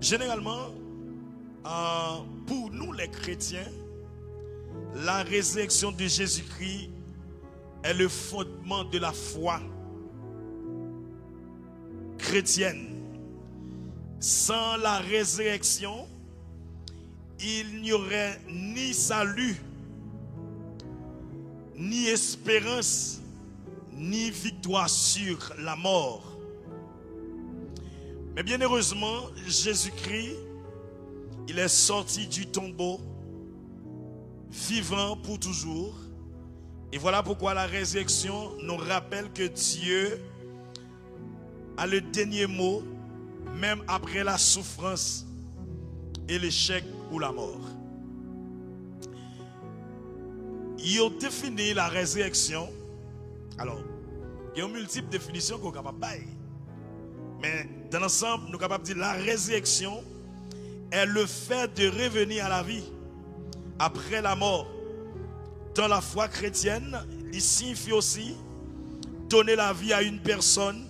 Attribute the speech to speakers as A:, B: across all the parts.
A: Généralement, pour nous les chrétiens, la résurrection de Jésus-Christ est le fondement de la foi chrétienne. Sans la résurrection, il n'y aurait ni salut, ni espérance, ni victoire sur la mort. Mais bien heureusement, Jésus-Christ, il est sorti du tombeau, vivant pour toujours. Et voilà pourquoi la résurrection nous rappelle que Dieu a le dernier mot, même après la souffrance et l'échec ou la mort. Il a défini la résurrection. Alors, il y a une multiple définition qu'on est capable de faire. Mais dans l'ensemble, nous sommes capables de dire la résurrection est le fait de revenir à la vie après la mort. Dans la foi chrétienne, il signifie aussi donner la vie à une personne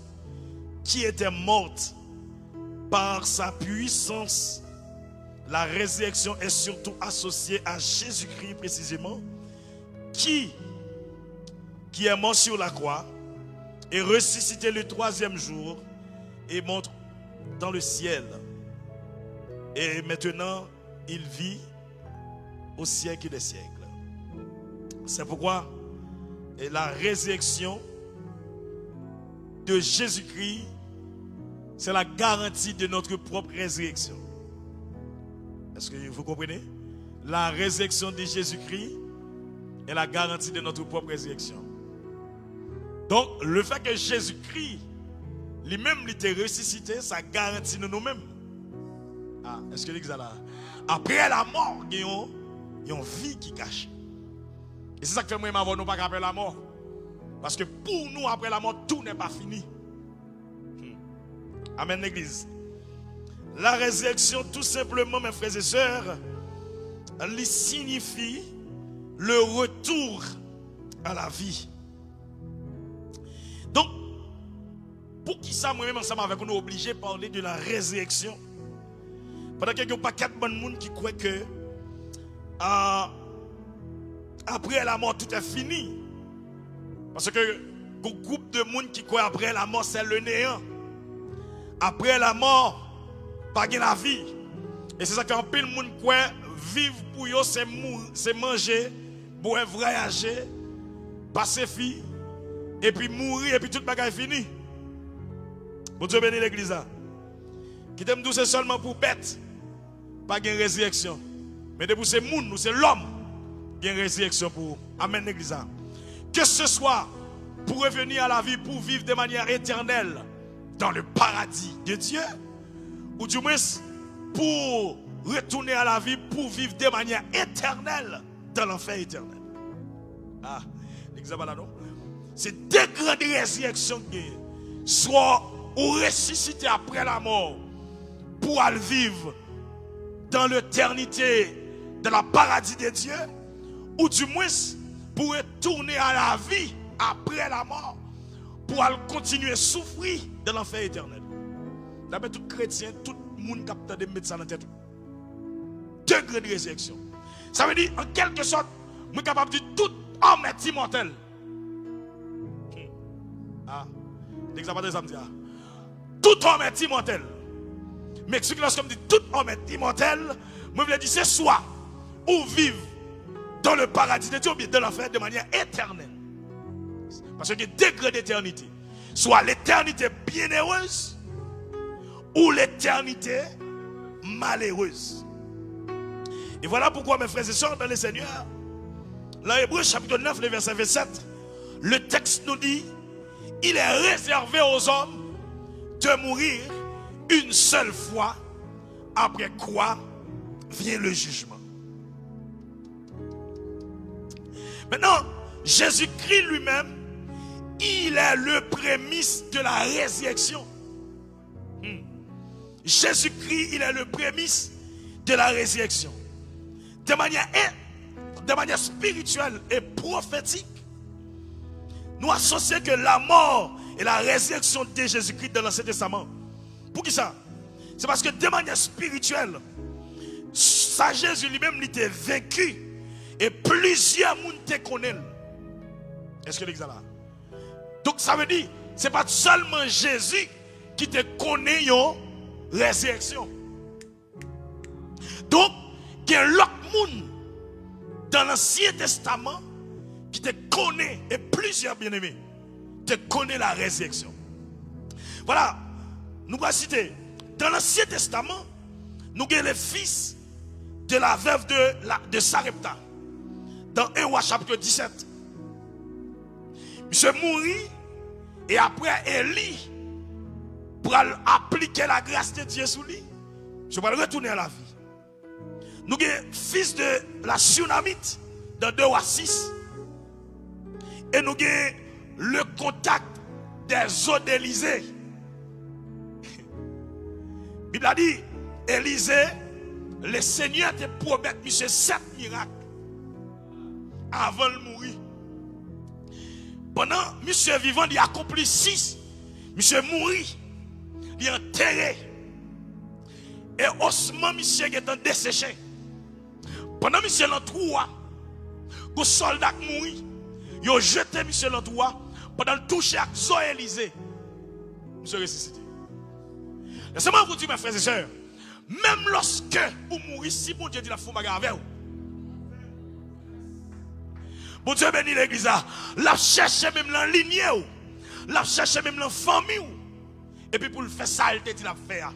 A: qui était morte. Par sa puissance, la résurrection est surtout associée à Jésus-Christ précisément, qui est mort sur la croix et ressuscité le troisième jour et monte dans le ciel. Et maintenant, il vit au siècle des siècles. C'est pourquoi la résurrection de Jésus-Christ, c'est la garantie de notre propre résurrection. Est-ce que vous comprenez? La résurrection de Jésus-Christ est la garantie de notre propre résurrection. Donc, le fait que Jésus-Christ lui-même il était ressuscité, ça garantit nous-mêmes. Ah, est-ce que l'église là? Après la mort, il y a une vie qui cache. Et c'est ça que fait moi avant nous pas après la mort. Parce que pour nous, après la mort, tout n'est pas fini. Amen, l'église. La résurrection, tout simplement, mes frères et sœurs, elle signifie le retour à la vie. Donc, pour qui ça, moi-même, ensemble avec nous, obligé de parler de la résurrection? Pendant qu'il n'y a pas 4 bonnes personnes qui croient que après la mort, tout est fini. Parce que le groupe de monde qui croient après la mort, c'est le néant. Après la mort, pas de la vie. Et c'est ça qu'un peu de monde croit, vivre pour eux, c'est manger, boire, voyager, passer fille, et puis mourir, et puis tout le bagage est fini. Bon Dieu bénit l'église. Qui t'aime tout, c'est seulement pour bête, pas de résurrection. Mais pour ces monde, c'est l'homme, il y a une résurrection pour. Amen l'église. Que ce soit pour revenir à la vie, pour vivre de manière éternelle dans le paradis de Dieu, ou du moins pour retourner à la vie, pour vivre de manière éternelle dans l'enfer éternel. Ah, l'exemple là non? C'est deux grandes résurrections qui soit ou ressusciter après la mort pour aller vivre dans l'éternité, dans le paradis de Dieu, ou du moins pour retourner à la vie après la mort, pour aller continuer à souffrir dans l'enfer éternel. D'après tout chrétien, tout le monde capte de mettre ça dans la tête. Deux grandes résurrections. Ça veut dire, en quelque sorte, je suis capable de dire tout homme est immortel. Ah, l'exemple de ça me dit, tout homme est immortel. Mais lorsque je dis tout homme est immortel, je veux dire c'est soit ou vivre dans le paradis de Dieu ou bien dans l'enfer de manière éternelle. Parce qu'il y a deux degrés d'éternité. Soit l'éternité bienheureuse ou l'éternité malheureuse. Et voilà pourquoi mes frères et sœurs dans le Seigneur, dans Hébreux chapitre 9, le verset 27, le texte nous dit, il est réservé aux hommes de mourir une seule fois, après quoi vient le jugement. Maintenant, Jésus-Christ lui-même, il est le prémisse de la résurrection. Jésus-Christ, il est le prémisse de la résurrection. De manière spirituelle et prophétique, nous associons que la mort et la résurrection de Jésus-Christ dans l'Ancien Testament. Pour qui ça? C'est parce que de manière spirituelle, ça Jésus lui-même il était vaincu et plusieurs monde te connaissent. Est-ce que l'examen? Donc ça veut dire, c'est pas seulement Jésus qui te connaît une résurrection. Donc, il y a l'autre monde dans l'Ancien Testament qui te connaît, et plusieurs bien-aimés te connaissent la résurrection. Voilà, nous allons citer, dans l'Ancien Testament, nous avons les fils de la veuve de Sarepta, dans 1 Roi chapitre 17. Monsieur mourit, et après Élie, pour appliquer la grâce de Dieu sur lui, je vais retourner à la vie. Nous avons fils de la Sunamite dans 2 Rois 6. Et nous avons le contact des eaux d'Élysée. La Bible a dit, Élysée, le Seigneur te promet, monsieur, 7 miracles avant de mourir. Pendant monsieur vivant, il a accompli 6. Monsieur mourit, il est enterré. Et osement, monsieur est desséché. Pendant monsieur l'entoua, le soldat mourit, il a jeté monsieur l'entoua, pendant le toucher à Zoé Élysée, monsieur ressuscité. Laissez-moi vous dire, mes frères et sœurs, même lorsque vous mourrez, si bon Dieu dit la femme avec vous, bon Dieu bénit l'église, la cherche même dans la lignée, la cherche même dans la famille, et puis pour le faire ça, elle te dit la faire.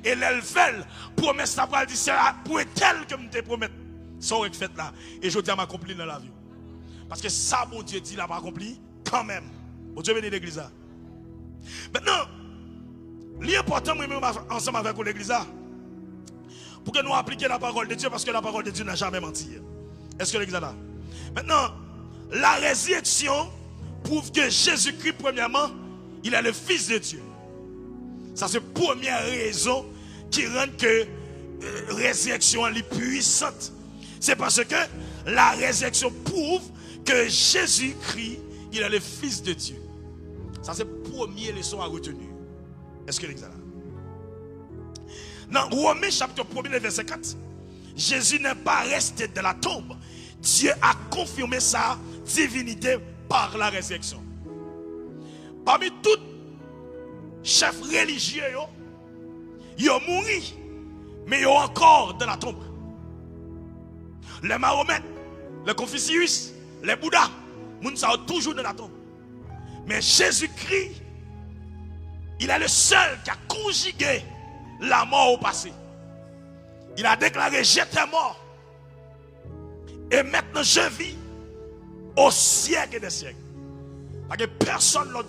A: Et l'elvel, promesse ça pour elle dire, c'est pour tel que je te promets. Ça aurait fait là. Et je dis à m'accomplir dans la vie. Parce que ça, bon Dieu dit, l'a pas accompli quand même. Bon Dieu bénit l'église. Maintenant, l'important, moi, ensemble avec l'église, pour que nous appliquions la parole de Dieu, parce que la parole de Dieu n'a jamais menti. Est-ce que l'église est là? Maintenant, la résurrection prouve que Jésus-Christ, premièrement, il est le Fils de Dieu. Ça, c'est la première raison qui rend que la résurrection est puissante. C'est parce que la résurrection prouve que Jésus-Christ, il est le Fils de Dieu. Ça, c'est la première leçon à retenir. Est-ce que l'examen? Dans Romains chapitre 1, verset 4, Jésus n'est pas resté dans la tombe. Dieu a confirmé sa divinité par la résurrection. Parmi tous chefs religieux, ils ont mouru, mais ils sont encore dans la tombe. Les Mahomet, les Confucius, les Bouddhas, ils sont toujours dans la tombe. Mais Jésus-Christ, il est le seul qui a conjugué la mort au passé. Il a déclaré, j'étais mort. Et maintenant je vis au siècle des siècles. Parce que personne l'autre.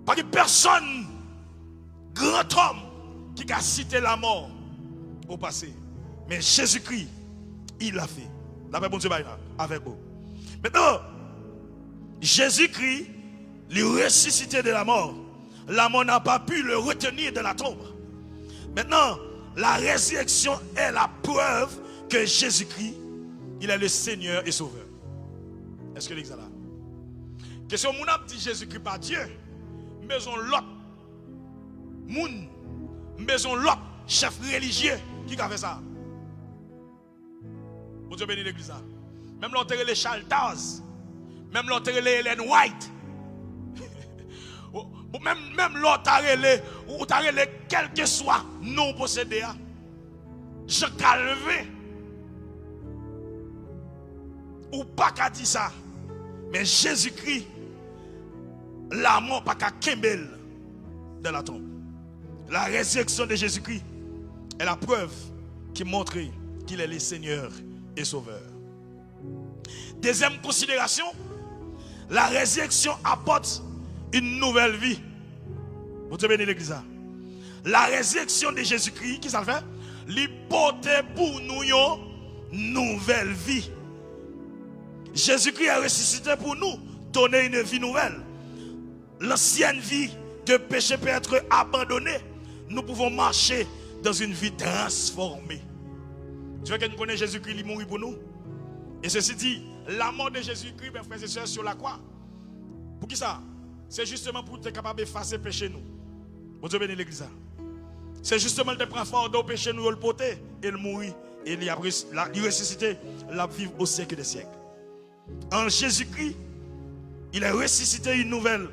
A: Parce que personne, grand homme, qui a cité la mort au passé. Mais Jésus-Christ, il l'a fait. La paix, bon Dieu, avec vous. Maintenant, Jésus-Christ, lui ressuscité de la mort. La mort n'a pas pu le retenir de la tombe. Maintenant, la résurrection est la preuve que Jésus-Christ, il est le Seigneur et Sauveur. Est-ce que l'examen? Question, mon âme dit Jésus-Christ pas Dieu. Maison l'autre. Moun. Maison l'autre. Chef religieux. Qui a fait ça? Bon Dieu bénit l'église. Même l'autre les Charles Taz. Même l'autre les Helen White. Même l'autre ou quel que soit non possédé. Jean Calvin. Ou pas qu'à dire ça. Mais Jésus-Christ, la mort pas qu'à Kembel de la tombe. La résurrection de Jésus-Christ est la preuve qui montre qu'il est le Seigneur et Sauveur. Deuxième considération, la résurrection apporte une nouvelle vie. Vous devez bénir l'église. La résurrection de Jésus-Christ, qui ça fait? Il porte pour nous une nouvelle vie. Jésus-Christ a ressuscité pour nous, donner une vie nouvelle. L'ancienne vie de péché peut être abandonnée. Nous pouvons marcher dans une vie transformée. Tu vois que nous connaissons Jésus-Christ, il est mort pour nous. Et ceci dit, la mort de Jésus-Christ, mes frères et sœurs, sur la croix. Pour qui ça? C'est justement pour être capable d'effacer le péché nous. Bon Dieu bénit l'église. C'est justement le prend fort au péché, nous le porter et le mourir. Et il a ressuscité, la vivre au siècle des siècles. En Jésus-Christ, il a ressuscité une nouvelle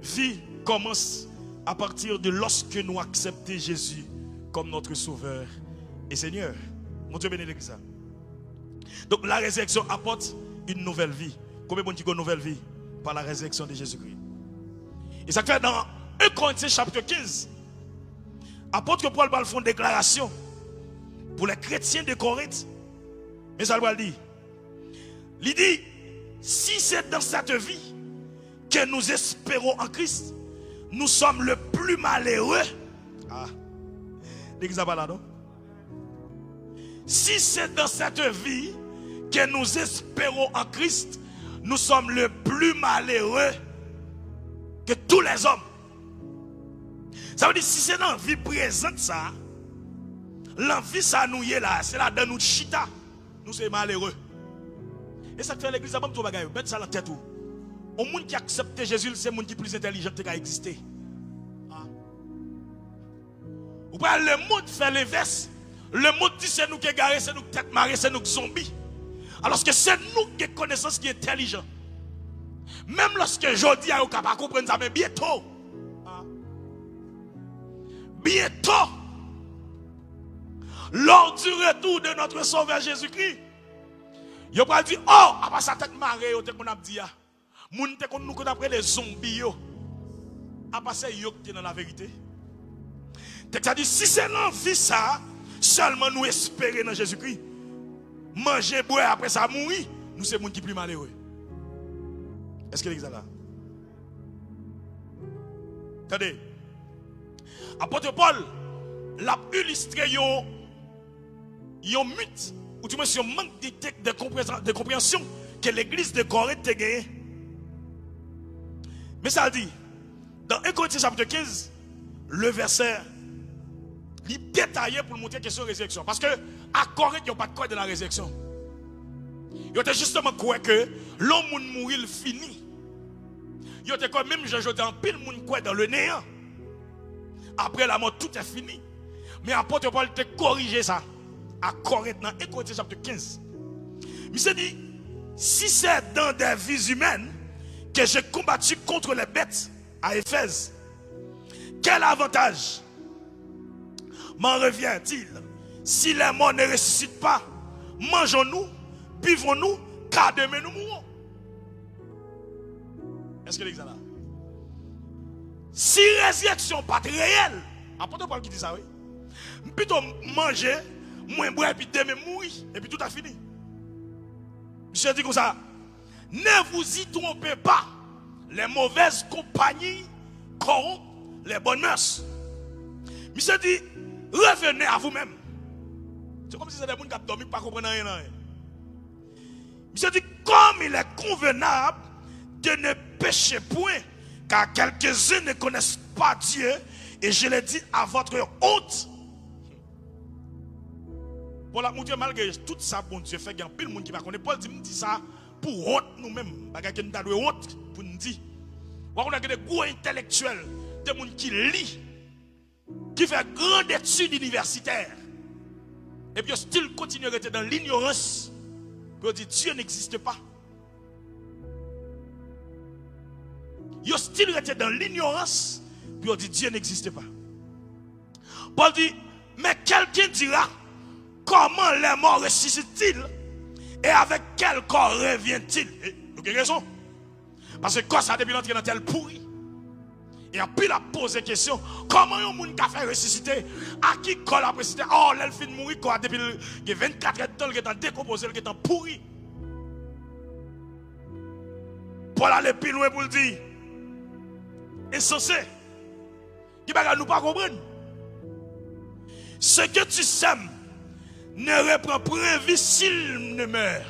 A: vie commence à partir de lorsque nous acceptons Jésus comme notre sauveur et Seigneur. Mon Dieu bénit l'église. Donc la résurrection apporte une nouvelle vie. Combien de monde qui a une nouvelle vie par la résurrection de Jésus-Christ? Et ça fait dans 1 Corinthiens chapitre 15. Apôtre Paul va faire une déclaration pour les chrétiens de Corinthe. Mais ça va dire. Il dit, si c'est dans cette vie que nous espérons en Christ, nous sommes le plus malheureux. Ah, l'église a pas là, non? Si c'est dans cette vie que nous espérons en Christ, nous sommes le plus malheureux que tous les hommes. Ça veut dire, si c'est dans la vie présente, ça, l'envie, ça nous y est là, c'est là dans notre chita, nous sommes malheureux. Et ça fait l'église, ça va me trouver, mettre ça dans la tête. Au monde qui accepte Jésus, c'est le monde qui est plus intelligent qui a existé. Ou pas le monde fait l'inverse. Le monde dit c'est nous qui garé, c'est nous qui tête marée, c'est nous qui zombies. Alors que c'est nous qui avons connaissance qui est intelligent. Même lorsque je dis à vous capable de comprendre ça, mais bientôt. Bientôt. Lors du retour de notre Sauveur Jésus-Christ. Yo pas dit oh après sa tête marée yo te qu'on a dit moun te qu'on nous qu'on après les zombies yo après ça yo qui dans la vérité texte a dit si c'est l'envie ça seulement nous espérer dans Jésus-Christ manger boire après ça mourir nous c'est moun qui plus malheureux. Est-ce que l'exemple là attendez apôtre Paul l'a illustré yon mythe ou du moins si on manque de compréhension que l'église de Corinthe a gagné. Mais ça dit, dans 1 Corinthiens chapitre 15, le verset, il est détaillé pour montrer question de résurrection. Parce que à Corinthe, il n'y a pas de quoi de la résurrection. Il y a justement quoi que l'homme mourir il finit. Il y a quand même, je dis en pile, moun quoi dans le néant. Après la mort, tout est fini. Mais apôtre Paul te corrigé ça. À Corinthe, dans 1 Corinthiens chapitre 15. Il s'est dit, si c'est dans des vies humaines que j'ai combattu contre les bêtes à Éphèse, quel avantage m'en revient-il si les morts ne ressuscitent pas? Mangeons-nous, buvons-nous, car demain nous mourrons. Est-ce que l'examen là? Si résurrection n'est pas réelle, apôtre Paul qui dit ça, oui. Plutôt manger, moins boire, et puis demain mourir, et puis tout a fini. Monsieur dit comme ça, ne vous y trompez pas, les mauvaises compagnies corrompent les bonnes mœurs. Monsieur dit, revenez à vous-même. C'est comme si c'était des gens qui ont dormi, pas comprendre rien. Monsieur dit, comme il est convenable de ne pécher point, car quelques-uns ne connaissent pas Dieu, et je le dis à votre honte. Pour la montrer malgré tout ça, bon Dieu fait qu'il y a pile de monde qui va connaître. Paul dit ça pour honte nous-mêmes. Bagage nous avons honte pour nous dire. On a des gros intellectuels, des gens qui lisent, qui font grande étude universitaire. Et puis ils continuent à être dans l'ignorance. Puis on dit Dieu n'existe pas. Ils restent dans l'ignorance. Puis on dit Dieu n'existe pas. Paul dit, mais quelqu'un dira, comment les morts ressuscitent-ils et avec quel corps revient-il? Vous avez raison. Parce que quand ça depuis l'entrée dans tel pourri. Et puis il a posé la question, comment un monde qui fait ressusciter? À qui corps a ressuscité? Oh, l'elfine mourit quoi depuis 24 heures de temps, il est en décomposé, il est en pourri. Paul allait plus loin pour le dire. Insensé. Qui ne nous pas comprendre. Ce que tu sèmes ne reprend point vie s'il ne meurt.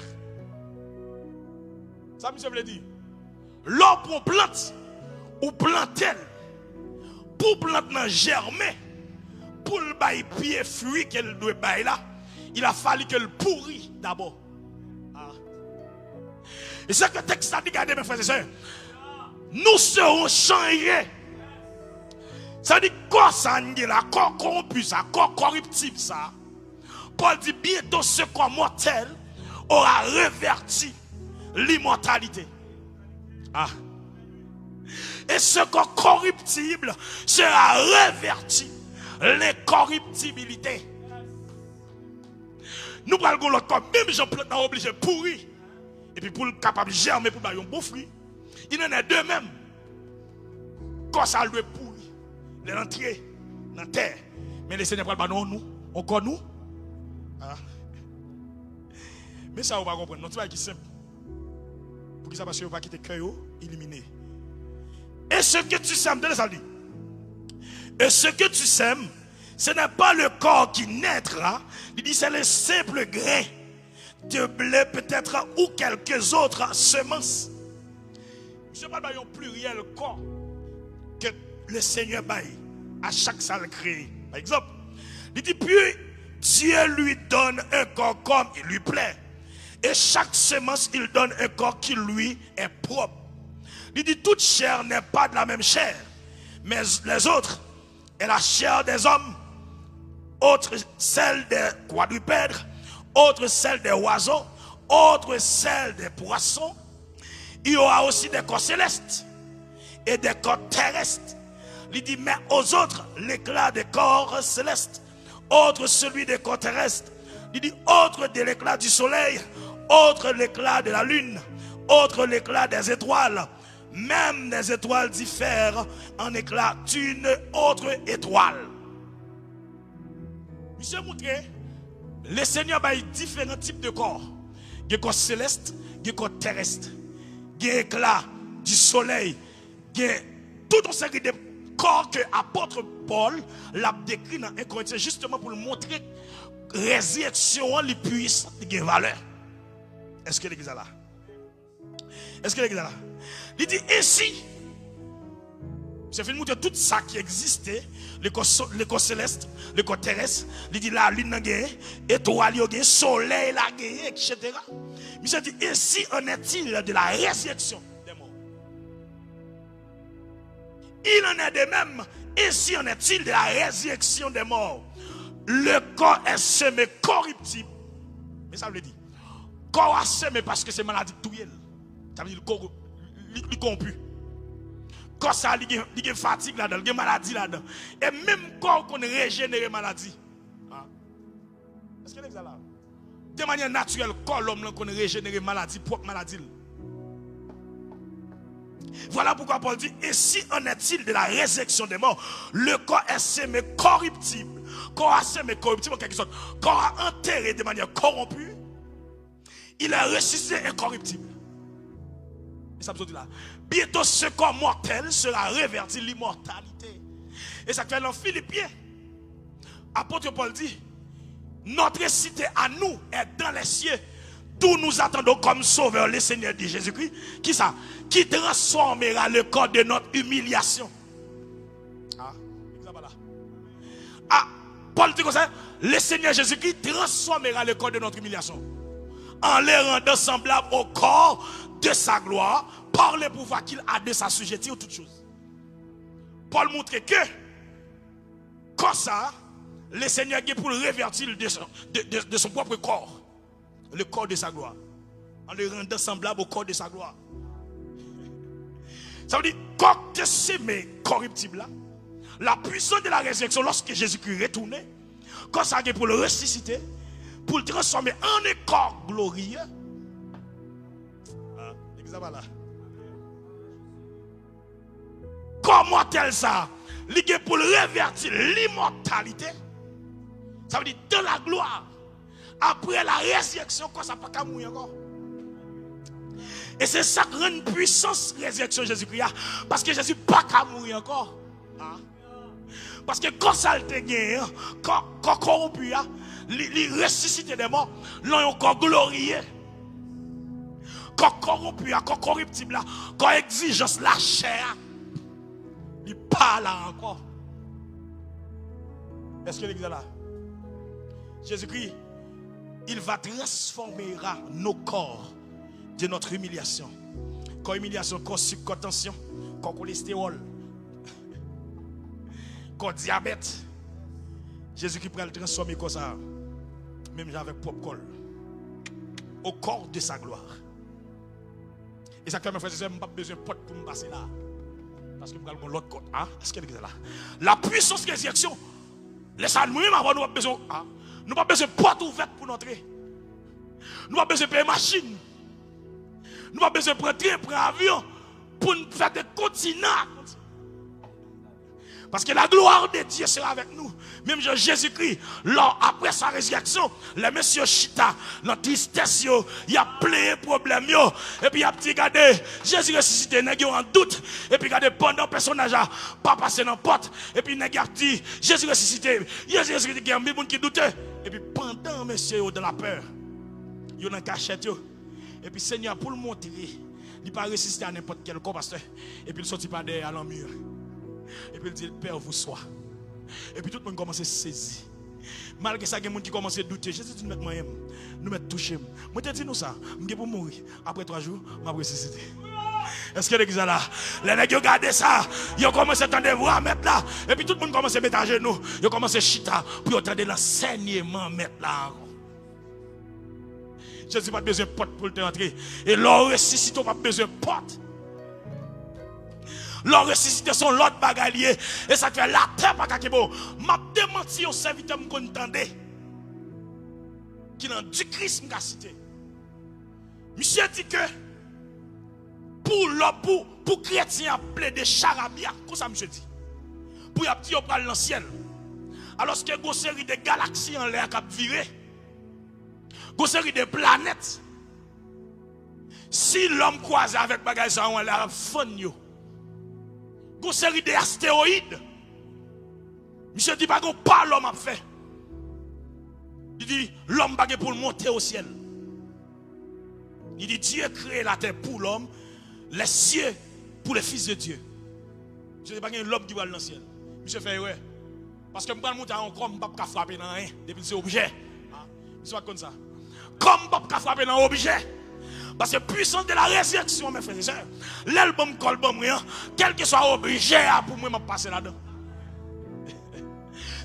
A: Ça, monsieur veut dire. L'homme pour plante ou plante-elle, pour plante nan germer, pour le bail pied fruit qu'elle doit bailler là, il a fallu qu'elle pourrit d'abord. Ah. Et c'est que le texte a dit, regardez mes frères et sœurs, nous serons changés. Ça dit corps ça là, corps corrompu ça, corps corruptible ça. Paul dit bientôt ce corps mortel aura reverti l'immortalité. Ah. Et ce corps corruptible sera reverti l'incorruptibilité. Nous parlons l'autre corps, même Jean Plante n'a obligé de pourrir. Et puis pour le capable de germer pour un bon fruit. Il en est deux mêmes. Quand ça doit pourrir. Il est entré dans la terre. Mais le Seigneur parle pas nous. On connaît nous. Ah. Mais ça, on va comprendre. Non, tu vois qui simple. Pour qui ça parce que on va quitter le cœur éliminé. Et ce que tu sèmes, de ça dit. Et ce que tu sèmes, ce n'est pas le corps qui naîtra. Il dit c'est le simple grain de blé peut-être ou quelques autres semences. Je ne parle pas d'un pluriel corps que le Seigneur baille à chaque salle créée. Par exemple, il dit puis Dieu lui donne un corps comme il lui plaît. Et chaque semence, il donne un corps qui lui est propre. Il dit toute chair n'est pas de la même chair. Mais les autres est la chair des hommes, autre celle des quadrupèdes, autre celle des oiseaux, autre celle des poissons. Il y aura aussi des corps célestes et des corps terrestres. Il dit mais aux autres l'éclat des corps célestes, autre celui des corps terrestres. Il dit autre de l'éclat du soleil, autre l'éclat de la lune, autre l'éclat des étoiles. Même les étoiles diffèrent en éclat d'une autre étoile. Monsieur montré, le Seigneur a différents types de corps. Il y a corps céleste, il y a corps terrestre. Il y a éclat du soleil. Il y a tout un série de corps que l'apôtre Paul l'a décrit dans 1 Corinthiens justement pour montrer que la résurrection est puissante et valeur. Est-ce que l'église est là? Est-ce que l'église est là? Il dit ainsi, c'est fait montrer tout ça qui existait, le corps céleste, le corps terrestre, il dit la lune, étoile, soleil, etc. Mais il dit ainsi en est-il de la résurrection des morts. Il en est de même, ainsi en est-il de la résurrection des morts. Le corps est semé corruptible. Mais ça veut dire, corps est semé parce que c'est maladie touille. Ça veut dire le corps il corrompu. Quand ça, il y a fatigue là-dedans, il y a maladie là-dedans. Et même quand on régénère maladie. Est-ce que c'est là? De manière naturelle, quand l'homme qu'on régénère maladie, propre maladie. Voilà pourquoi Paul dit, et si en est-il de la résurrection des morts, le corps est semé corruptible. Corps est semé corruptible en quelque sorte. Corps enterré de manière corrompue, il est ressuscité incorruptible. Et ça me dit là. Bientôt ce corps mortel sera reverti l'immortalité. Et ça fait dans Philippiens. Apôtre Paul dit, notre cité à nous est dans les cieux, d'où nous attendons comme sauveur le Seigneur de Jésus-Christ. Qui ça? Qui transformera le corps de notre humiliation. Paul dit comme ça, le Seigneur Jésus-Christ transformera le corps de notre humiliation en les rendant semblables au corps de sa gloire par le pouvoir qu'il a de s'assujettir toutes choses. Paul montre que comme ça, le Seigneur est pour le revertir de son propre corps, le corps de sa gloire, en le rendant semblable au corps de sa gloire. Ça veut dire, quand tu semé corruptible là, la puissance de la résurrection, lorsque Jésus-Christ retournait, quand ça est pour le ressusciter, pour le transformer en un corps glorieux. Là. Comment tel ça? Ligue pour le revertir l'immortalité. Ça veut dire dans la gloire. Après la résurrection, quand ça n'a pas mourir encore. Et c'est ça qui rend une puissance résurrection de Jésus-Christ. Parce que Jésus n'a pas mourir encore. Parce que quand ça a été gagné, quand corrompu, il ressuscite des morts, là, il est encore glorieux. Quand corrompu, quand corruptible, quand exigence la chair, il parle encore. Est-ce que l'église est là? Jésus-Christ, il va transformer nos corps de notre humiliation. Quand humiliation, quand sucre, quand tension, quand cholestérol. corps diabète. Jésus-Christ peut le transformer comme ça. Même avec propre col. Au corps de sa gloire. Et ça fait mes frères et sœurs, je n'ai pas besoin de porte pour me passer là. Parce que je vais l'autre côté. Ah, est-ce qu'elle est là? La puissance de résurrection. Laissez-nous nous avons nous besoin. Ah, nous n'avons pas besoin de porte ouverte pour entrer. Nous n'avons pas besoin de payer machine. Nous n'avons pas besoin de prendre train, prendre avion pour nous faire des continents. Parce que la gloire de Dieu sera avec nous. Même Jésus-Christ, après sa résurrection, les messieurs Chita, dans tristesse, il y a plein de problèmes. Et puis il y a petit gardé, Jésus ressuscité, il y a en doute. Et puis regardez, pendant le personnage n'a pas passé dans la porte. Et puis il y a dit, Jésus ressuscité, Jésus ressuscité, il y a des gens qui doutent. Et puis pendant messieurs dans la peur, il y a une cachette. Et puis Seigneur, pour le montrer, il n'a pas ressuscité à n'importe quel corps, pasteur. Et puis il ne sortit pas derrière à mur. Et puis il dit, le Père vous soit. Et puis tout le monde commence à saisir. Malgré ça, il y a des gens qui commencent à douter. Jésus dit, nous mettons toucher. Moi, je te dis nous ça. Je vais mourir. Après 3 jours, je vais ressusciter. Est-ce que l'église est là? Les gens qui regardent ça, ils commencent à attendre voir mettre là. Et puis tout le monde commence à mettre à genoux. Ils commencent à chita pour attendre l'enseignement mettre là. Jésus n'a pas besoin de porte pour te rentrer. Et l'or ressuscite, pas besoin de porte. L'or ressuscité son l'autre bagalier. Et ça fait la terre pas bon. M'a démenti au serviteur me contendait. Qui dans du Christ m'a cité. Monsieur dit que pour chrétien appelé de charabia, comme ça monsieur dit. Pour y a petit au dans le ciel. Alors qu'il y a une série de galaxies en l'air qui a viré. Une série de planètes. Si l'homme croise avec bagage ça on l'air fun yo. Une série d'astéroïdes. Monsieur dit, pas l'homme a fait. Il dit, l'homme pas pour monter au ciel. Il dit, Dieu crée la terre pour l'homme, les cieux pour les fils de Dieu. Je ne dis pas l'homme qui va dans le ciel. Monsieur fait, ouais. Parce que je ne peux pas monter encore, je ne peux pas frapper dans rien. Depuis que c'est objet. Monsieur comme ça. Comme je ne peux pas frapper dans l'objet. Parce que puissance de la résurrection, mes frères et sœurs, l'album col bon rien, quel que soit obligé pour moi me passer là-dedans.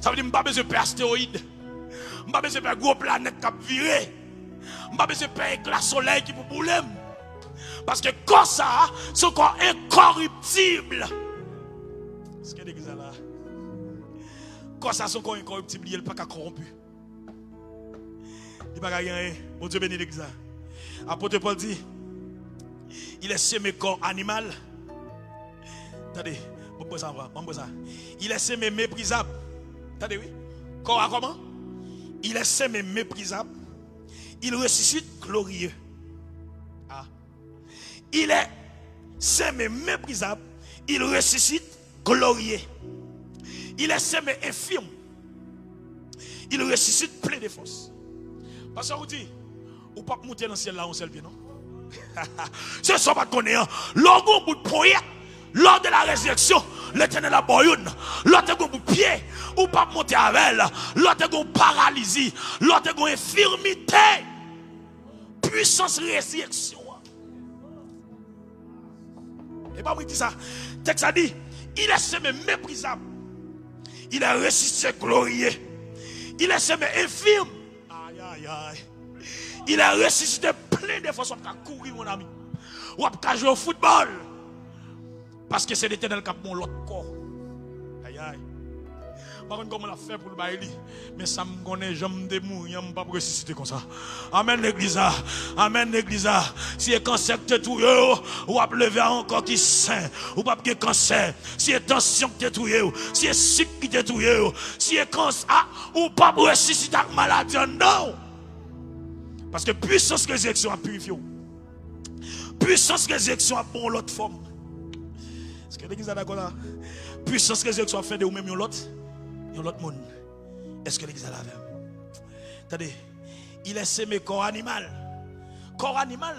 A: Ça veut dire que je n'ai pas besoin de faire astéroïdes. Je n'ai pas besoin de faire gros planètes qui virer. Je n'ai pas besoin de faire éclat soleil qui peut bouler. Parce que comme ça, c'est corps incorruptible. Est-ce que l'église là? Comme ça, c'est corps incorruptible, il n'est pas corrompu. Il n'est pas rien. Bon Dieu bénit l'église. Apôtre Paul dit, il est semé corps animal. Attendez, on ça. Il est semé méprisable. Attendez, oui. Corps à comment? Il est semé méprisable. Il ressuscite glorieux. Ah. Il est semé méprisable. Il ressuscite glorieux. Il est semé infirme. Il ressuscite plein de force. Parce que vous dit, ou pas monter dans le ciel là on seul pied, non? C'est ça pas connaître. L'orgon bout de poignée, lors de la résurrection, l'éternel a boyoun. L'autre bout de pied, ou pas monter avec elle. L'autre bout de paralysie, l'autre bout d'infirmité. Puissance résurrection. Et pas moi qui dis ça. Le texte a dit, il est semé méprisable. Il est ressuscité glorieux. Il est semé infirme. Aïe aïe aïe. Il a ressuscité plein de fois. On peut courir, mon ami. On peut jouer au football. Parce que c'est l'éternel qui a mon l'autre corps. Aïe aïe. Par contre, comment on a fait pour le bailler? Mais ça me connaît, je me démouille, je ne peux pas ressusciter comme ça. Amen l'église. Amen l'église. Si le cancer te touille, ou pas lever encore qui saint. Ou pas de cancer. Si le tension te touille, si le sucre qui te touille, si le cancer, ou pas ressusciter avec maladie, non. Parce que puissance résurrection a purifié. Puissance résurrection a bon l'autre forme. Est-ce que l'église est d'accord là? Puissance résurrection a fait de vous-même l'autre monde. Est-ce que l'église est là? Attendez, il est semé corps animal. Corps animal,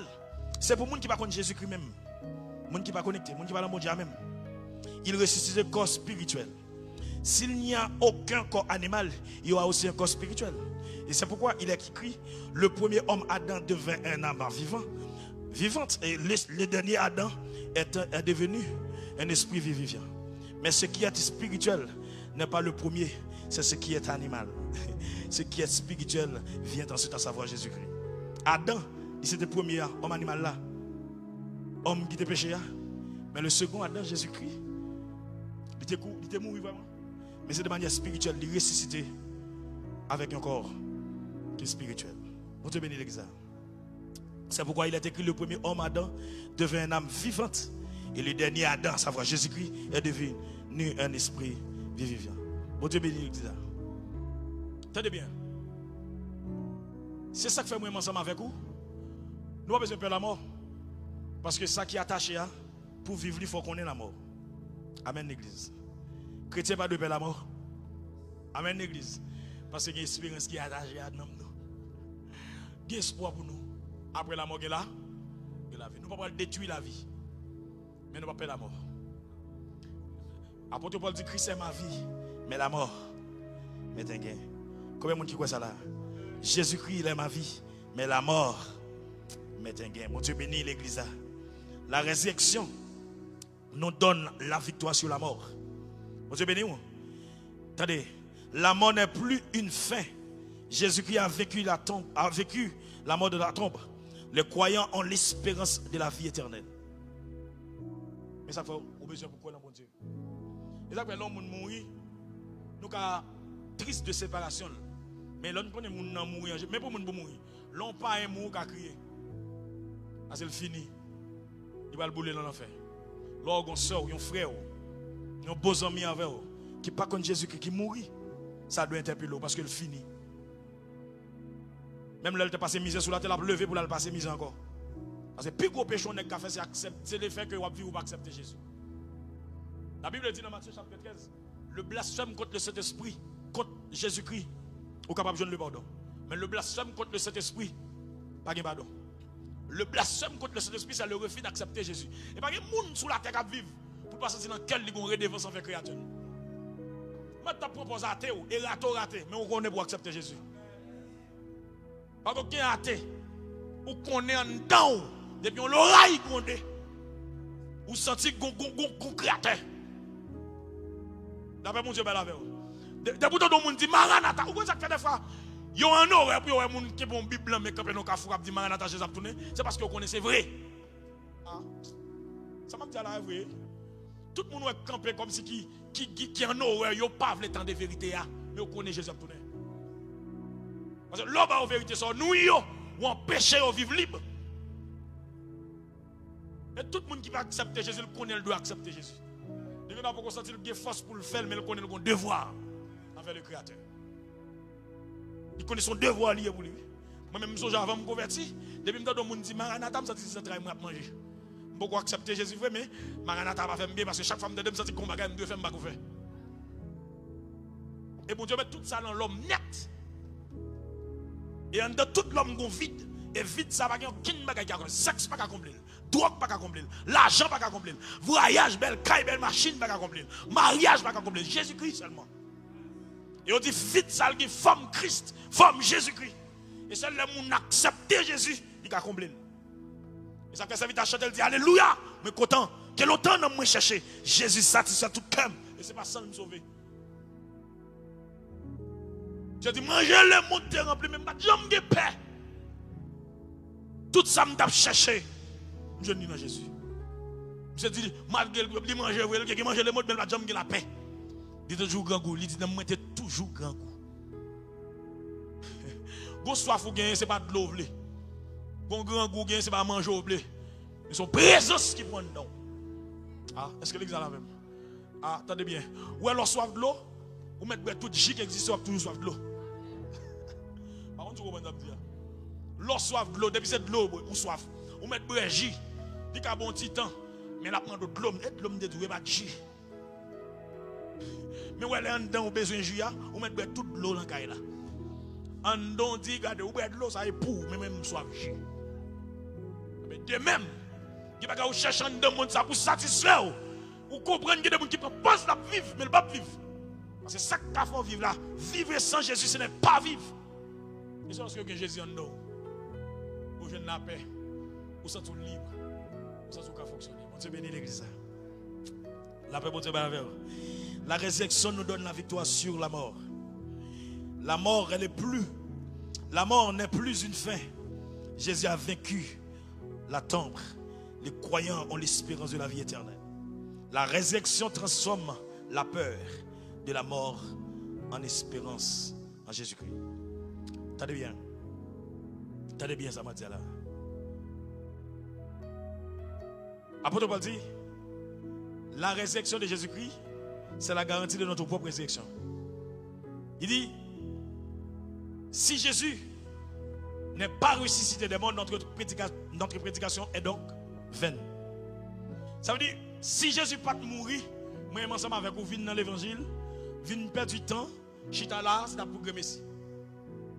A: c'est pour les gens qui ne connaissent pas Jésus-Christ même. Les gens qui ne sont pas connectés, les gens qui ne sont pas dans le Dieu même. Il ressuscite le corps spirituel. S'il n'y a aucun corps animal, il y aura aussi un corps spirituel. Et c'est pourquoi il est écrit, le premier homme Adam devint un âme vivante. Et le dernier Adam est devenu un esprit vivant. Mais ce qui est spirituel n'est pas le premier, c'est ce qui est animal. Ce qui est spirituel vient ensuite à savoir Jésus-Christ. Adam, il c'était le premier homme animal là. Homme qui était péché. Mais le second Adam, Jésus-Christ, il était mort vraiment. Mais c'est de manière spirituelle, il est ressuscité avec un corps qui est spirituel. Bon Dieu bénit l'Église. C'est pourquoi il est écrit le premier homme Adam devint une âme vivante. Et le dernier Adam, à savoir Jésus-Christ, est devenu un esprit vivant. Bon Dieu bénit l'Église. Tenez bien. C'est ça que fait moi ensemble avec vous. Nous n'avons pas besoin de peur la mort. Parce que ça qui est attaché à, pour vivre, il faut qu'on ait la mort. Amen l'Église. Chrétien pas de peur la mort. Amen l'Église. Parce qu'il y a une expérience qui est attachée à nous. Il y a espoir pour nous. Après la mort, il y a la vie. Nous ne pouvons pas détruire la vie. Mais nous ne pouvons pas peur la mort. Apôtre Paul dit Christ est ma vie. Mais la mort, mais t'es gain. Combien de monde qui croit ça là? Jésus-Christ, il est ma vie. Mais la mort, mais t'es gain. Mon Dieu bénit l'Église. La résurrection nous donne la victoire sur la mort. Mon Dieu bénit. Attendez, la mort n'est plus une fin. Jésus-Christ a vécu la mort de la tombe. Les croyants ont l'espérance de la vie éternelle. Mais ça fait au besoin pour quoi, mon Dieu? Et ça fait l'homme mourir. Nous sommes tristes de séparation. Mais l'homme connaît moun nan mourir. Mais pour moun mourir, l'homme pas un mou qui crier. Parce qu'il fini. Il va le bouler dans l'enfer. L'homme on sœur, un frère, un beau ami avec vous qui pas contre Jésus qui mourit. Ça doit interpeller parce qu'il finit. Même là, il te passe misère sur la terre, il a levé pour le passer misère encore. Parce que le plus gros péché qu'on a fait, c'est le fait que vous vivez ou pas accepter Jésus. La Bible dit dans Matthieu chapitre 13, le blasphème contre le Saint-Esprit, contre Jésus-Christ, vous êtes capable de joindre le pardon. Mais le blasphème contre le Saint-Esprit, pas de pardon. Le blasphème contre le Saint-Esprit, c'est le refus d'accepter Jésus. Et pas de monde sur la terre qui vivre pour pas sentir dans quel ils ont redevance envers le Créateur. Moi, je propose à Théo, et raté, mais on connaît pour accepter Jésus. Parce que quelqu'un athée, ou qu'on est en dedans, depuis on l'oreille qu'on est, ou senti qu'on créateur. D'après mon Dieu, ben la veille. Depuis tout le monde dit Maranatha, ou quoi ça fait des fois? Il y a un horaire, puis il y a un monde qui est bon Bible, mais quand on a fou, dit Maranatha, Jésus a tourné, c'est parce que vous connaissez vrai. Ça m'a dit à la vrai. Tout le monde est campé comme si qui en horaire, il n'y a pas le temps de vérité, mais vous connaissez Jésus a tourné. Parce que l'homme en vérité, c'est nous, ou en péché, ou vivre libre. Et tout le monde qui va accepter Jésus, il connaît, il doit accepter Jésus. Il ne va pas sentir qu'il a force pour le faire, mais il connaît le devoir envers le Créateur. Il connaît son devoir lié pour lui. Moi-même, je avant de me convertir, depuis que le monde dit Maranatha, je me sens que je vais manger. Je ne peux pas accepter Jésus, mais Maranatha va faire bien parce que chaque femme de me sent que je vais faire ma faire. Et bon Dieu met tout ça dans l'homme net. Et en dedans tout l'homme est vide. Et vide, ça va gagner aucune bagage qui a accompli. Sexe pas accompli. Drogue pas accompli. L'argent pas accompli. Voyage, belle caille, belle machine pas accompli. Mariage pas accompli. Jésus-Christ seulement. Et on dit vide, ça qui forme Christ, forme Jésus-Christ. Et celle qui a accepté Jésus, il a accompli. Et ça fait ça vite à chanter, il dit Alléluia. Mais content, que longtemps nous avons cherché. Jésus satisfait tout cœur. Et c'est pas ça nous sauver. J'ai dit, manger le monde est rempli, mais je n'ai pas de paix. Tout ça, je cherché. Je dis dans Jésus. Je dis, malgré le manger, il mange le monde, mais je n'ai pas la paix. Il dit toujours grand goût. Il dit, je toujours grand goût. Bon soif ou gain, ce n'est pas de l'eau. Bon grand goût, ce n'est pas manger au blé. Ils sont présence qui prennent dedans. Ah, est-ce que l'église a la même? Ah, attendez bien. Ou alors soif de l'eau, ou mettre tout J qui existe, ou toujours soif de l'eau. Par contre, tu comprends dire. L'eau soif de l'eau, depuis c'est de l'eau ou soif. Ou mettre J, il y a un bon petit temps. Mais là, prend de l'eau, de l'eau de tout, pas de J. Mais où elle est en dedans, ou besoin de J, ou mettre toute l'eau dans le caille là. En dedans, dit, regardez, ou de l'eau, ça est pour, mais même soif J. Mais de même, il va pas chercher en dedans, ça pour satisfaire. Ou comprendre qu'il y a des gens qui pensent la vivre, mais ne pas vivre. Parce que ça qu'il faut vivre là, vivre sans Jésus, ce n'est pas vivre. Et c'est parce que Jésus en nous, vous jeune la paix, vous sentez libre, vous sentez qu'à fonctionner. Bon Dieu bénit l'église. La paix, bon Dieu, avec vous. La résurrection nous donne la victoire sur la mort. La mort, elle est plus. La mort n'est plus une fin. Jésus a vaincu la tombe. Les croyants ont l'espérance de la vie éternelle. La résurrection transforme la peur de la mort en espérance en Jésus-Christ. Tenez bien. Tenez bien ça, m'a dit là. Apôtre Paul dit, la résurrection de Jésus-Christ, c'est la garantie de notre propre résurrection. Il dit, si Jésus n'est pas ressuscité des morts, notre prédication est donc vaine. Ça veut dire, si Jésus n'est pas mourir, moi, ensemble avec vous, venir dans l'évangile, venir perdre du temps, chita là, c'est pour le Messie.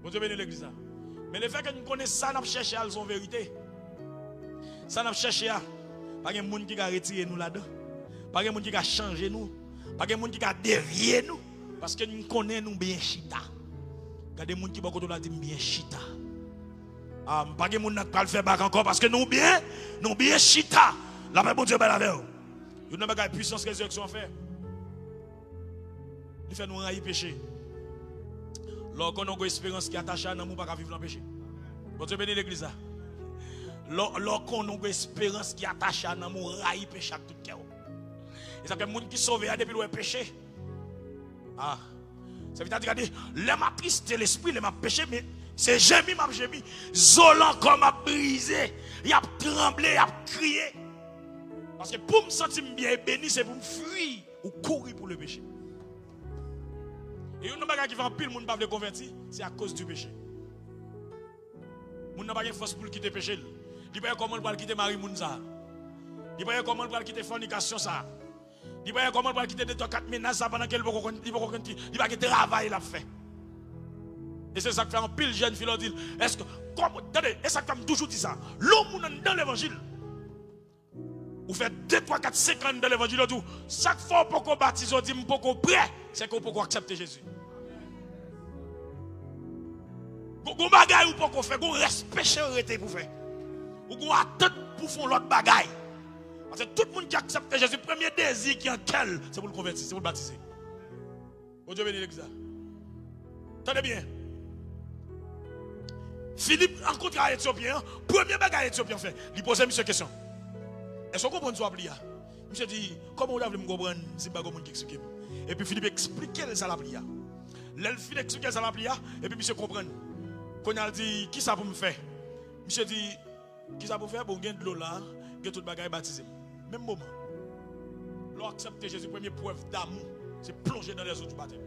A: Bon Dieu bénisse l'église. Mais le fait que nous connaissons ça, nous cherchons à son vérité. Ça, nous cherchons à. Pas de monde qui a retiré nous là-dedans. Pas de monde qui a changé nous. Pas de monde qui a dévié nous. Parce que nous connaissons nous bien chita. Il y a des gens qui ont dit bien chita. Pas de monde qui va le faire back encore parce que nous bien chita. La paix, bon Dieu, belle avec vous. Il n'y a pas de puissance résurrection fait. Il fait nous railler péché. Lorsqu'on a une espérance qui est attachée à nous, on ne peut pas vivre dans le péché. Bon Dieu bénisse l'église. Lorsqu'on a une espérance qui est attachée à nous, on raille péché avec tout le cœur. Et ça fait que les gens qui sont sauvés depuis le péché. Ça veut dire que les m'a triste l'esprit, les m'a péché, mais c'est gémi, m'a gémi. Zolant comme m'a brisé, il a tremblé, il a crié. Parce que pour me sentir bien béni, c'est pour me fuir ou courir pour le péché. Et une chose qui fait un pile, le monde ne peut pas convertir, c'est à cause du péché. Le monde n'a pas de force pour quitter le péché. Il ne peut pas comment il quitter Marie Mounza. Il ne peut pas comment il quitter la fornication. Il ne peut pas comment il quitter 2-4 ménages pendant qu'il ne va pas travail la fait. Et c'est ça que fait un pile jeune fille dit, est-ce que, attendez, et ça comme toujours dit ça, l'homme dans l'évangile, vous faites 2, 3, 4, 5 ans dans l'évangile, chaque fois pour qu'on baptise, on dit, pour qu'on prêt, c'est qu'on peut accepter Jésus. Vous bagaille ou pour qu'on fait, vous respectez pour faire. Vous attendez pour faire l'autre bagaille. Parce que tout le monde qui accepte Jésus, le premier désir qui est en quel, c'est pour le convertir, c'est pour le baptiser. Bon Dieu bénisse l'église. Tenez bien. Philippe rencontre un Éthiopien, premier bagaille Éthiopien fait. Il pose une question. Est-ce que vous comprenez ce que je Monsieur dit, comment vous avez me comprendre si vous avez qui explique. Et puis Philippe explique ça la prière. L'elfine explique ça la prière, et puis monsieur comprend. Quand il a dit, qui ça pour me faire? Monsieur dit, qui ça pour faire? Bon, gain de l'eau là, gain tout le bagage baptisé. Même moment. L'on accepte Jésus, première preuve d'amour, c'est plonger dans les eaux du baptême.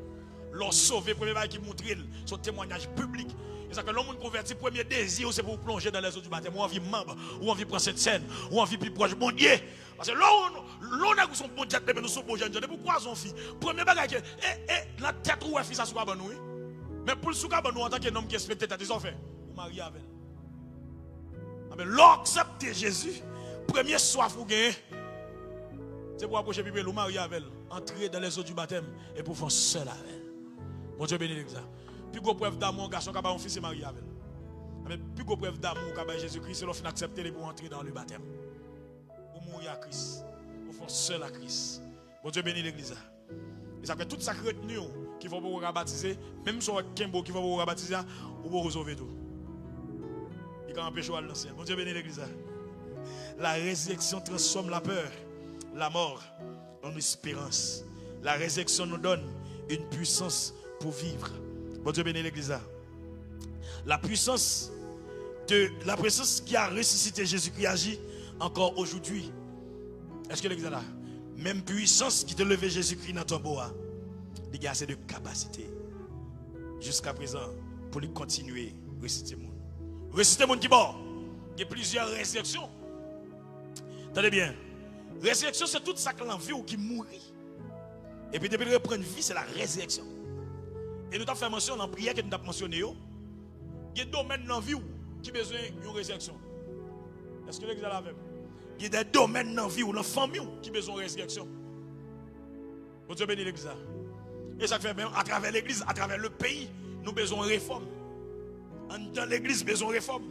A: L'on sauver, premier bagage qui montre son témoignage public. Et ça que l'homme converti, premier désir, c'est pour plonger dans les eaux du baptême. Ou envie membre, ou envie prendre cette scène, ou envie plus proche bon Dieu. Parce que l'on a son bon Dieu, nous sommes bons jeunes. Pourquoi son fille? Premier bagage, la tête ou fille, ça soit bon nous. Mais pour le souka bon nous, en tant qu'homme qui respecte ta ont fait, vous mariez avec elle. Mais l'accepter Jésus, premier soif ou gagner, c'est pour approcher Bible, vous mariez avec elle. Entrer dans les eaux du baptême et pour faire seul avec elle. Mon Dieu bénisse l'exemple. Plus gros preuve d'amour, garçon qui a un fils et marié avec elle. Mais plus gros preuve d'amour qu'a Jésus-Christ, c'est l'offre d'accepter pour entrer dans le baptême. Pour mourir à Christ. Pour faire seul à Christ. Mon Dieu bénisse l'église. Et ça fait toute sa retenue qui va vous baptiser, même sur Kembo qui va vous baptiser, ou vous résolver tout. Il va empêcher l'ancien. Mon Dieu bénisse l'église. La résurrection transforme la peur, la mort en espérance. La résurrection nous donne une puissance pour vivre. Bon Dieu bénisse l'église. La puissance qui a ressuscité Jésus-Christ agit encore aujourd'hui. Est-ce que l'église est là? Même puissance qui te levé Jésus-Christ dans ton bois. Il y a assez de capacité jusqu'à présent pour lui continuer à ressusciter le monde. Ressusciter le monde qui est mort. Il y a plusieurs résurrections. Attendez bien. Résurrection, c'est tout ça que l'on vit ou qui mourit. Et puis depuis de reprendre vie, c'est la résurrection. Et nous avons fait mention dans la prière que nous avons mentionné. Il y a des domaines dans la vie qui ont besoin d'une résurrection. Est-ce que l'église est là avec? Il y a des domaines dans la vie ou dans la famille qui ont besoin de résurrection. Bon Dieu bénisse l'église. Et ça fait même à travers l'église, à travers le pays, nous avons besoin de réforme. Dans l'église, nous avons besoin de réforme.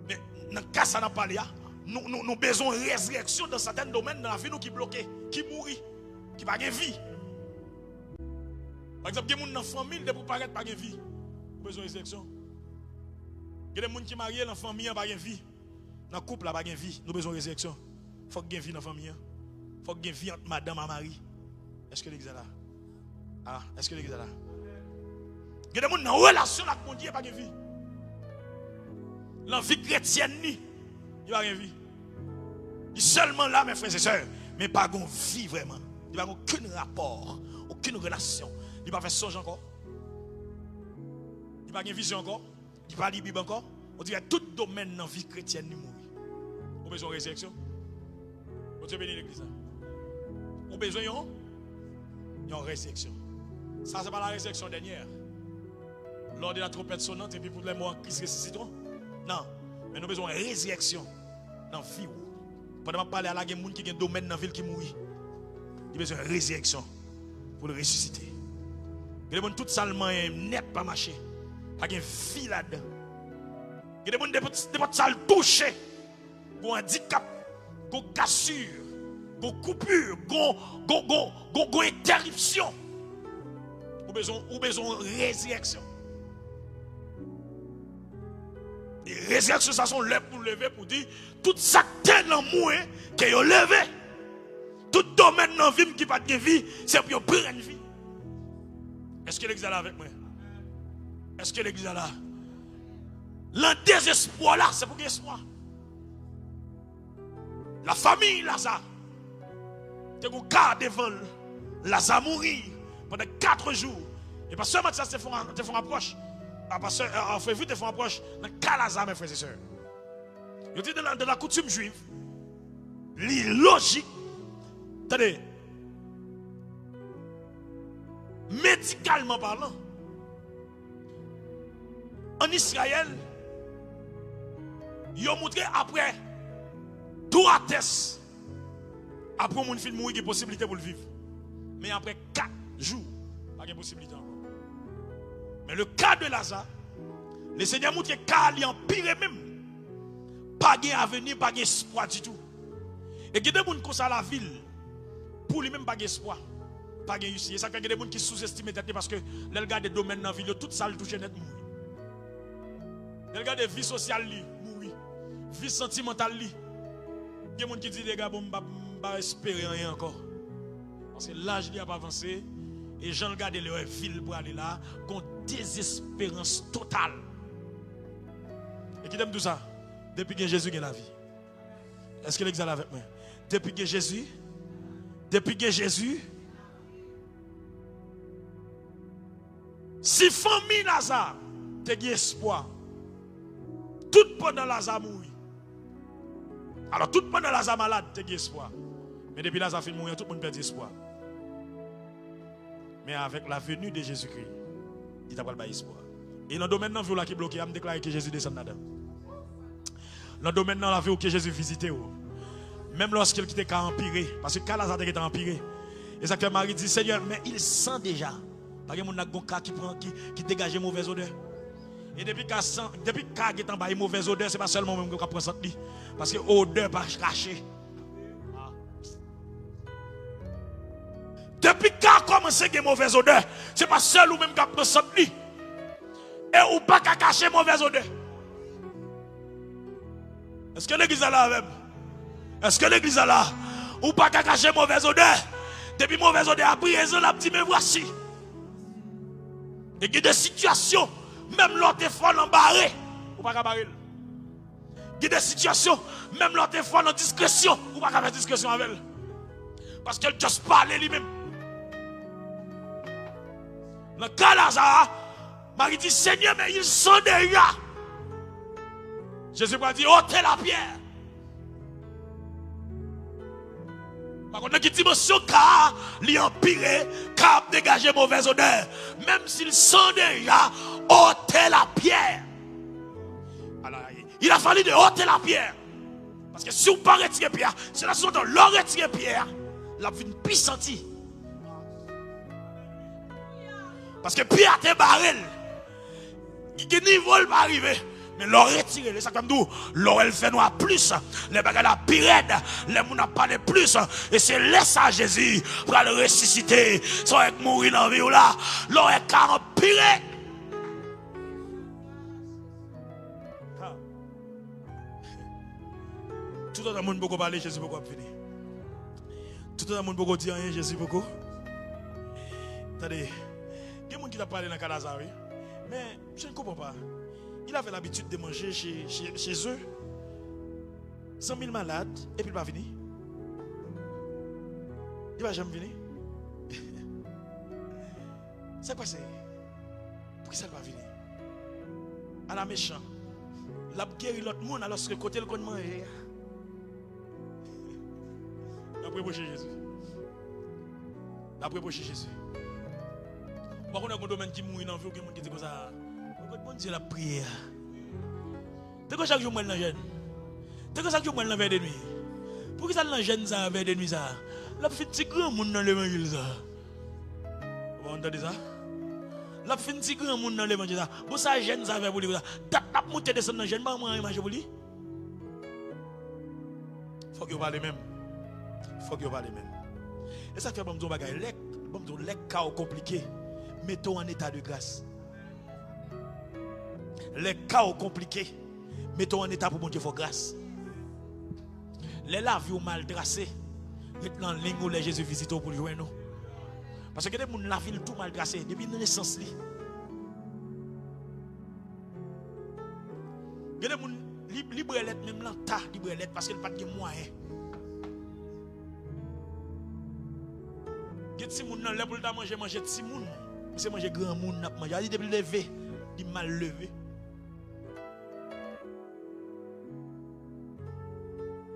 A: Mais dans le cas ça n'a pas là, nous avons besoin de résurrection dans certains domaines dans la vie nous qui bloqués, qui mourit. qui pas de vie. Par exemple, il y a des gens dans la famille qui ne paraît pas de vie. Besoin de résurrection. Il y a des gens qui sont mariés dans la famille qui pas de vie. Dans le couple, pas de vie. Nous avons besoin de résurrection. Il faut qu'il y ait vie dans la famille. Il faut qu'il y ait vie entre madame et mari. Est-ce que l'église est là? Ah, est-ce que l'église est là? Il y a des gens dans la relation avec mon Dieu qui pas de vie. Dans la vie chrétienne, il n'y a pas de vie. Il est seulement là, mes frères et sœurs, mais pas de vie vraiment. Il n'y a aucun rapport, aucune relation. Il n'y a pas fait songe encore. Il n'y a pas de vision encore. Il n'y a pas de Bible encore. On dirait que tout domaine dans la vie chrétienne nous mourit. On a besoin de résurrection. On Dieu bénit l'église. On a besoin d'une résurrection. Ça, ce n'est pas la résurrection dernière. Lors de la trompette sonnante et puis pour les morts en Christ ressusciteront. Non. Mais nous avons besoin de résurrection dans la vie. Pendant que parler à la gens qui ont un domaine dans la ville qui mourit. Il a besoin de résurrection pour le ressusciter. Il y a des gens tout salement net pas marcher. Pas de vie là-dedans. Il y a des gens qui sont touchés. Qui ont un handicap, qui ont une cassure, qui ont une coupure, qui ont une interruption. Ils ont besoin de résurrection. Et résurrection, ça sont lèvres pour lever, pour dire tout ça qui est dans le moins, qui est levé. Tout domaine dans la vie qui n'a pas de vie, c'est pour prendre une vie. Est-ce que l'église est là avec moi? Est-ce que l'église est là? Le désespoir là, c'est pour l'espoir. La famille Lazare, tu as cas devant Lazare mourir pendant 4 jours. Et pas seulement ça, te font approche. Parce qu'en février, te font approche dans le cas Lazare, mes frères et sœurs. Je dis de la coutume juive, logique, attendez, médicalement parlant, en Israël, ils ont montré après 3 tests, après mon film mourir, il y a possibilité pour le vivre. Mais après 4 jours, pas de possibilité encore. Mais le cas de Lazare, le Seigneur montre que le cas est empiré même. Pas d'avenir, pas d'espoir du tout. Et il y a des gens qui sont à la ville, pour lui-même, pas d'espoir, pas de réussite. Et ça, il y a des gens qui sous-estiment parce que les gars des domaines dans la ville, tout ça, le touche net mourir. Les gars de vie sociale, mourir. Vie sentimentale, il y a des gens qui disent, les gars, bon, pas espérer rien encore. Parce que l'âge n'a pas avancé. Et gens regardent leur ville pour aller là, qu'on désespérance totale. Et qui t'aime tout ça? Depuis que Jésus a la vie. Est-ce que l'exemple avec moi? Depuis que Jésus, si famille Lazare, tu as espoir. Tout pendant Lazare mourit. Alors tout pendant Lazare malade, tu as espoir. Mais depuis Lazare fin mourir, tout le monde perd espoir. Mais avec la venue de Jésus-Christ, il t'a pas le espoir. Et dans le domaine de la vie qui est bloqué, il me déclare que Jésus descend là-dedans. Dans le domaine de la vie que Jésus visitait, même lorsqu'il était empiré, parce que quand Lazare était empiré, et ça que Marie dit, Seigneur, mais il sent déjà. Parce que mon cas qui dégage mauvaise odeur. Et depuis qu'il est en bas une mauvaise odeur, ce n'est pas seulement même qu'on prend ça. Parce que l'odeur pas cachée. Depuis qu'il a commencé à mauvaise odeur, ce n'est pas seul ou même qui prend ça. Et ou pas qu'à cacher mauvaise odeur. Est-ce que l'église est là même? Est-ce que l'église est là? Ou pas qu'à cacher mauvaise odeur? Depuis mauvaise odeur a pris raison, la dit mais voici. Et il y a des situations, même l'autre fois embarré, ou pas qu'à barrer. Il y a des situations, même l'autre fois en discrétion, ou pas qu'à faire discrétion avec elle. Parce qu'elle juste parle lui-même. Dans le cas Lazare, Marie dit, Seigneur, mais ils sont déjà. Jésus va dire, ôtez la pierre. Par contre, dans une dimension, car il empiré, car dégager mauvaise odeur. Même s'ils sont déjà, ôtez la pierre. Alors, il a fallu de ôter la pierre. Parce que si on ne pas retirer pierre, c'est la seconde, l'on retire pierre, la vie puissante. Parce que pierre est barré. Il y a niveau pas arrivé. Mais l'or retiré, les sacs comme nous, l'or elle fait noir plus, les bagages la pirate, les gens n'a parlé plus, et c'est là ça Jésus pour le ressusciter, sans être mourir dans la vie là, l'or est 40 pirate. Tout le monde peut parler, Jésus peut finir. Tout le monde peut dire rien, Jésus peut. Attendez, il y a des gens qui t'a parlé dans le Canada, mais je ne comprends pas. Il avait l'habitude de manger chez eux 100 000 malades et puis il va venir. Il va jamais venir. C'est quoi c'est? Pour qui ça va venir? À la méchant. La guéri l'autre monde alors que côté le connaît manger. Après chez Jésus. Après chez Jésus. Par contre, il y a un domaine qui mourit dans la vie, il y a des gens qui disent comme ça. Bon Dieu, la prière. T'es que chaque jour, moi, je jeûne. T'es que chaque jour, moi, je vais de nuit. Pour que ça, je jeûne ça, vers de nuit, ça. La fait petit grand monde dans l'évangile, ça. Vous entendez ça? La fait petit grand monde dans l'évangile, ça. Pour ça, jeûne ça, vers vous, ça. T'as monté descendre dans le jeûne, pas moi, image pour lui. Faut que vous parlez même. Faut que vous parlez même. Et ça fait bon, mon bagage, les cas compliqués, mettons en état de grâce. Les cas compliqués, mettons en état pour mon Dieu, faut grâce. Les laves ou mal tracés, maintenant ligne où les Jésus visite pour jouer nous. Parce que les gens la ville tout mal tracé depuis la naissance. Les gens libre même là, ta libre parce qu'il n'y a pas de moyens. Get si moun nan lè pour manger petit moun, c'est manger grand moun n'a manger. Il depuis levé, il mal levé.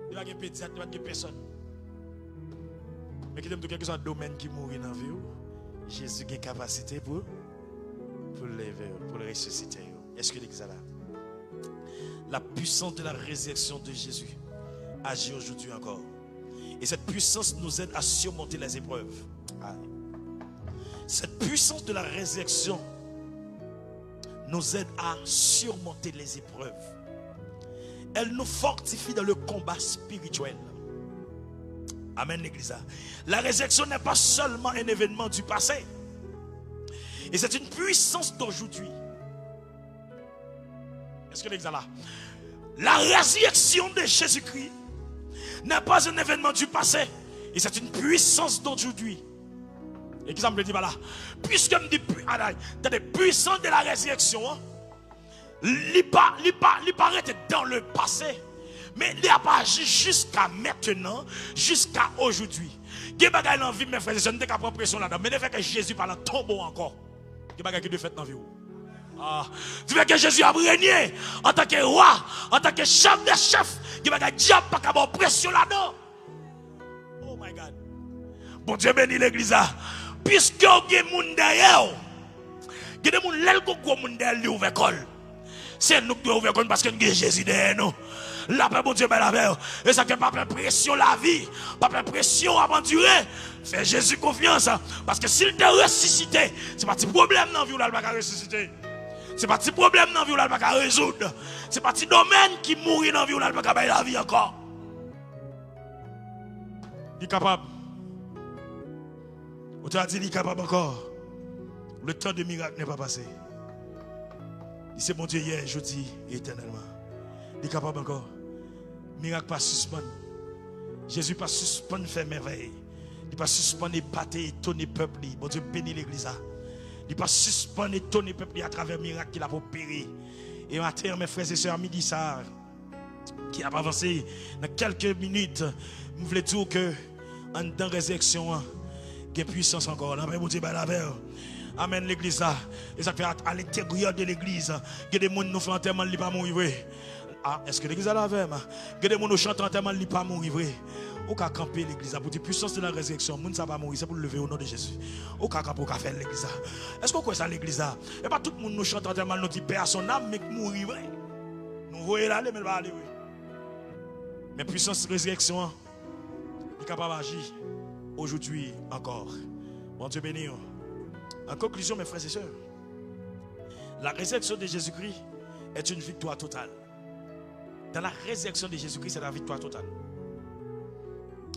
A: Il va y avoir pédiatre, il va y avoir personne. Mais qui aime tout quelque chose de domaine qui mourit dans la vie, Jésus a capacité pour lever, pour le ressusciter. Est-ce que l'église là? La puissance de la résurrection de Jésus agit aujourd'hui encore. Et cette puissance nous aide à surmonter les épreuves. Cette puissance de la résurrection nous aide à surmonter les épreuves. Elle nous fortifie dans le combat spirituel. Amen, l'église. La résurrection n'est pas seulement un événement du passé. Et c'est une puissance d'aujourd'hui. Est-ce que l'église là? La résurrection de Jésus-Christ n'est pas un événement du passé. Et c'est une puissance d'aujourd'hui. Et qui ça me dit là? Puisque me dit puissance de la résurrection, il paraît dans le passé, mais il n'a pas agi jusqu'à maintenant, jusqu'à aujourd'hui. Il y a des choses dans la vie, mes frères et sœurs, je ne pas prendre pression là-dedans, mais il fait que Jésus parle tombeau encore. Il y a des choses qui doivent faire dans la vie. Tu veux que Jésus a régné en tant que roi, en tant que chef des chefs, il y a des diable pas qu'à avoir pression là-dedans. Oh my God. Bon Dieu bénit l'église. Puisque il y a des gens derrière, il y a des gens derrière qui ouvrent l'école. C'est nous qui ouvrons l'école parce que nous avons Jésus derrière nous. La paix, bon Dieu, belle affaire. Et ça ne fait pas pression la vie, pas pression à endurer. Fais Jésus confiance. Parce que s'il te ressuscité, ce n'est pas un problème dans la vie où il va ressusciter. Ce n'est pas un problème dans la vie où il va résoudre. Ce n'est pas un domaine qui mourit dans la vie où il va faire la vie encore. Il est capable. On t'a dit qu'il est capable encore. Le temps de miracle n'est pas passé. C'est mon Dieu hier, jeudi et éternellement. Il est capable encore. Miracle pas suspendre. Jésus pas suspendre faire merveille. Il pas suspendre épater, étonner peuple. Mon Dieu bénit l'église. Il pas suspendre étonner peuple à travers miracle qu'il a opéré. Et matin, mes frères et sœurs, midi ça, qui a avancé dans quelques minutes, je voulais dire que en dans la résurrection, il y a puissance encore. Mon Dieu, amen l'église. Et ça fait à l'intérieur de l'église, il y a des gens qui nous font enterrement, ils ne pas mourir. Ah, est-ce que l'église est là avec moi? Il y a des gens qui nous chantent enterrement, ils ne pas mourir. Ou qu'à camper l'église pour dire puissance de la résurrection, moun ça va mourir, c'est pour le lever au nom de Jésus. Ou qu'à camper pour faire l'église. Est-ce qu'on croit ça l'église? Et pas tout le monde nous chante enterrement, nous dit paix à son âme, mais mourir. Nous voyons là, mais il va aller. Mais puissance de résurrection, il est capable d'agir aujourd'hui encore. Bon Dieu béni. En conclusion, mes frères et sœurs, la résurrection de Jésus-Christ est une victoire totale. Dans la résurrection de Jésus-Christ, c'est la victoire totale.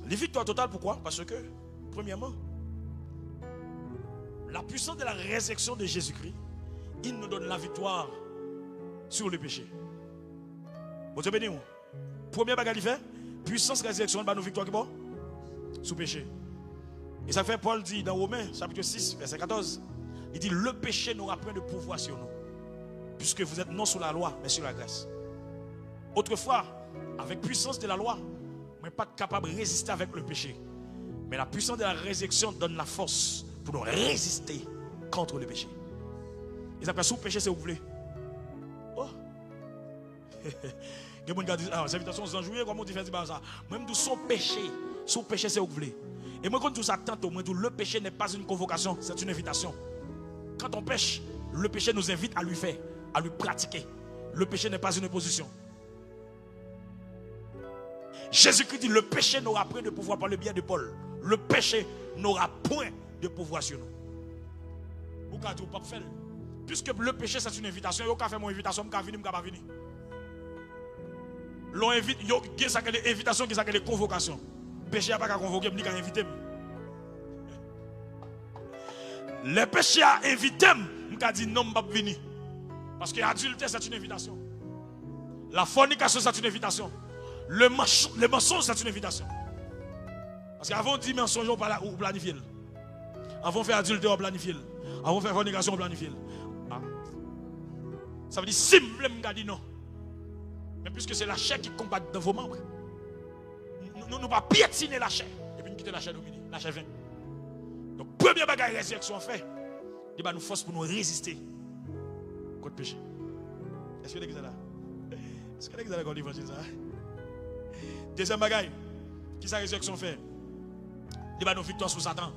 A: Les victoires totales, pourquoi? Parce que, premièrement, la puissance de la résurrection de Jésus-Christ, il nous donne la victoire sur le péché. Vous êtes béni? Premier bagage il fait, puissance résurrection, nous victoire qui bon? Sous péché. Et ça fait Paul dit dans Romains, chapitre 6, verset 14, il dit, le péché n'aura point de pouvoir sur nous, puisque vous êtes non sous la loi, mais sur la grâce. Autrefois, avec puissance de la loi, on n'est pas capable de résister avec le péché. Mais la puissance de la résurrection donne la force pour nous résister contre le péché. Et ça fait sous péché, c'est où vous voulez. Oh! Les gens disent, ah, ces invitations sont jouées, comment on dit ça? Même tout son péché, c'est où vous voulez. Et moi, quand tout ça tantôt, moi, le péché n'est pas une convocation, c'est une invitation. Quand on pêche, le péché nous invite à lui faire, à lui pratiquer. Le péché n'est pas une opposition. Jésus-Christ dit, le péché n'aura point de pouvoir par le biais de Paul. Le péché n'aura point de pouvoir sur nous. Pourquoi tu ne peux pas faire? Puisque le péché c'est une invitation, il n'y a pas fait mon invitation, je ne peux pas venir. L'on invite, il y a des invitations, il y a des convocations. Le péché n'a pas qu'à convoquer, il n'a qu'à inviter. Le péché a invité, il a dit non, je ne peux pas venir. Parce que l'adultère c'est une invitation. La fornication c'est une invitation. Le mensonge c'est une invitation. Parce qu'avant de dire mensonge, on planifie. Avant de faire adultère, on planifie. Avant de faire fornication, on planifie. Ah. Ça veut dire si vous voulez dire non. Mais puisque c'est la chair qui combat dans vos membres, nous ne pas piétiner la chair. Et puis nous quitter la chair dominée. La chair vient. Donc, premier bagage résurrection fait, il va nous force pour nous résister contre le péché. Est-ce que vous êtes là? Est-ce que vous êtes là l'évangile ça? Deuxième bagage, qui sa résurrection fait? Il va nous victoire sur Satan.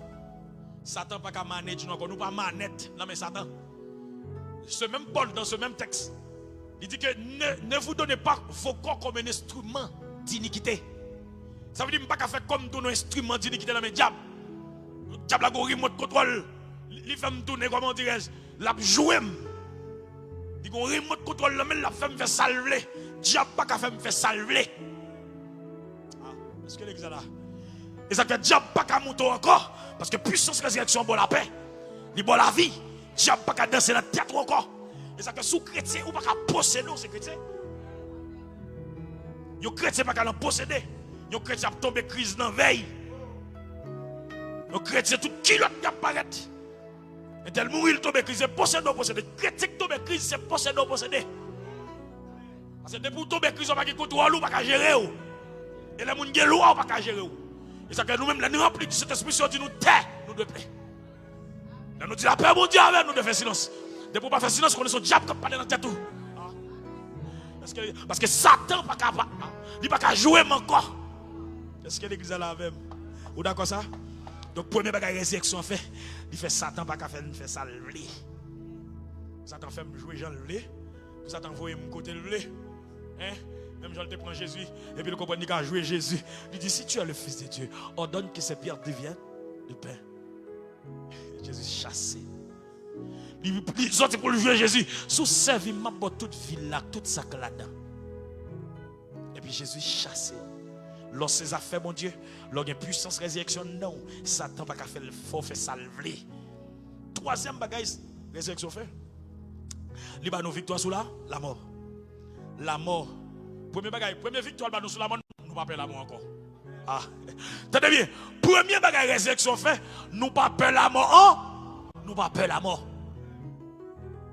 A: Satan pas qu'à manette, nous pas manette, non mais Satan. Ce même Paul dans ce même texte, il dit que ne vous donnez pas vos corps comme un instrument d'iniquité. Ça veut dire pas qu'à faire comme ton instrument d'iniquité dans mes diables. Le diable a un remote contrôle. Il fait me tourner, comment dirais-je, l'a joué. Il a un remote contrôle, mais la fait me faire salver. Diable pas qu'à faire me faire salver. Est-ce que l'exemple là? Et ça fait diable pas qu'à monter encore. Parce que puissance résurrection bon la paix. Il bon la vie. Diable pas qu'à danser dans la tête encore. Et ça fait sous chrétien ou pas qu'à posséder ces chrétiens. Yo chrétien pas qu'à posséder. Yo chrétien a tombé crise dans veille. Yo chrétien tout kilote qui apparaît. Et tellement il tombe crise c'est posséder posséder. Chrétien qui tombe crise c'est posséder posséder. Parce que depuis tomber crise on pas qui contrôle ou pas qu'à gérer. Et les gens qui ont loi, on ne peut pas gérer. Et ça fait nous-mêmes, nous remplis de cet esprit, dit nous taire, nous de plaît. Nous dit la paix, mon Dieu, avec nous de faire silence. De ne pas faire silence, on est sur le diable qui parle dans la tête. Parce que Satan il ne peut pas jouer encore. Est-ce que l'église est là avec moi? Vous d'accord ça? Donc, premier bagage résurrection fait, il fait Satan pas faire ça le blé. Satan fait me jouer Jean le blé. Satan envoie mon côté le blé. Hein? Même Jean te prend Jésus, et puis le comprend qu'il a joué Jésus. Il dit, si tu es le Fils de Dieu, ordonne que ces pierres deviennent du pain. Jésus chassé. Il sorti pour le jouer Jésus. Sous servi m'a pour toute ville là, toute ça là-dedans. Et puis Jésus chassé. Lorsque ces affaires, mon Dieu, lorsqu'il y a puissance résurrection, non. Satan va faire le fort, faire salver. Troisième bagage, résurrection fait. Il va nous victoire sur la mort. La mort. Premier bagage, première victoire, nous sur la mort, nous ne pas peur la mort encore. Ah, tenez bien, premier bagage résurrection fait, nous pas peur la mort. Oh, nous pas peur la mort.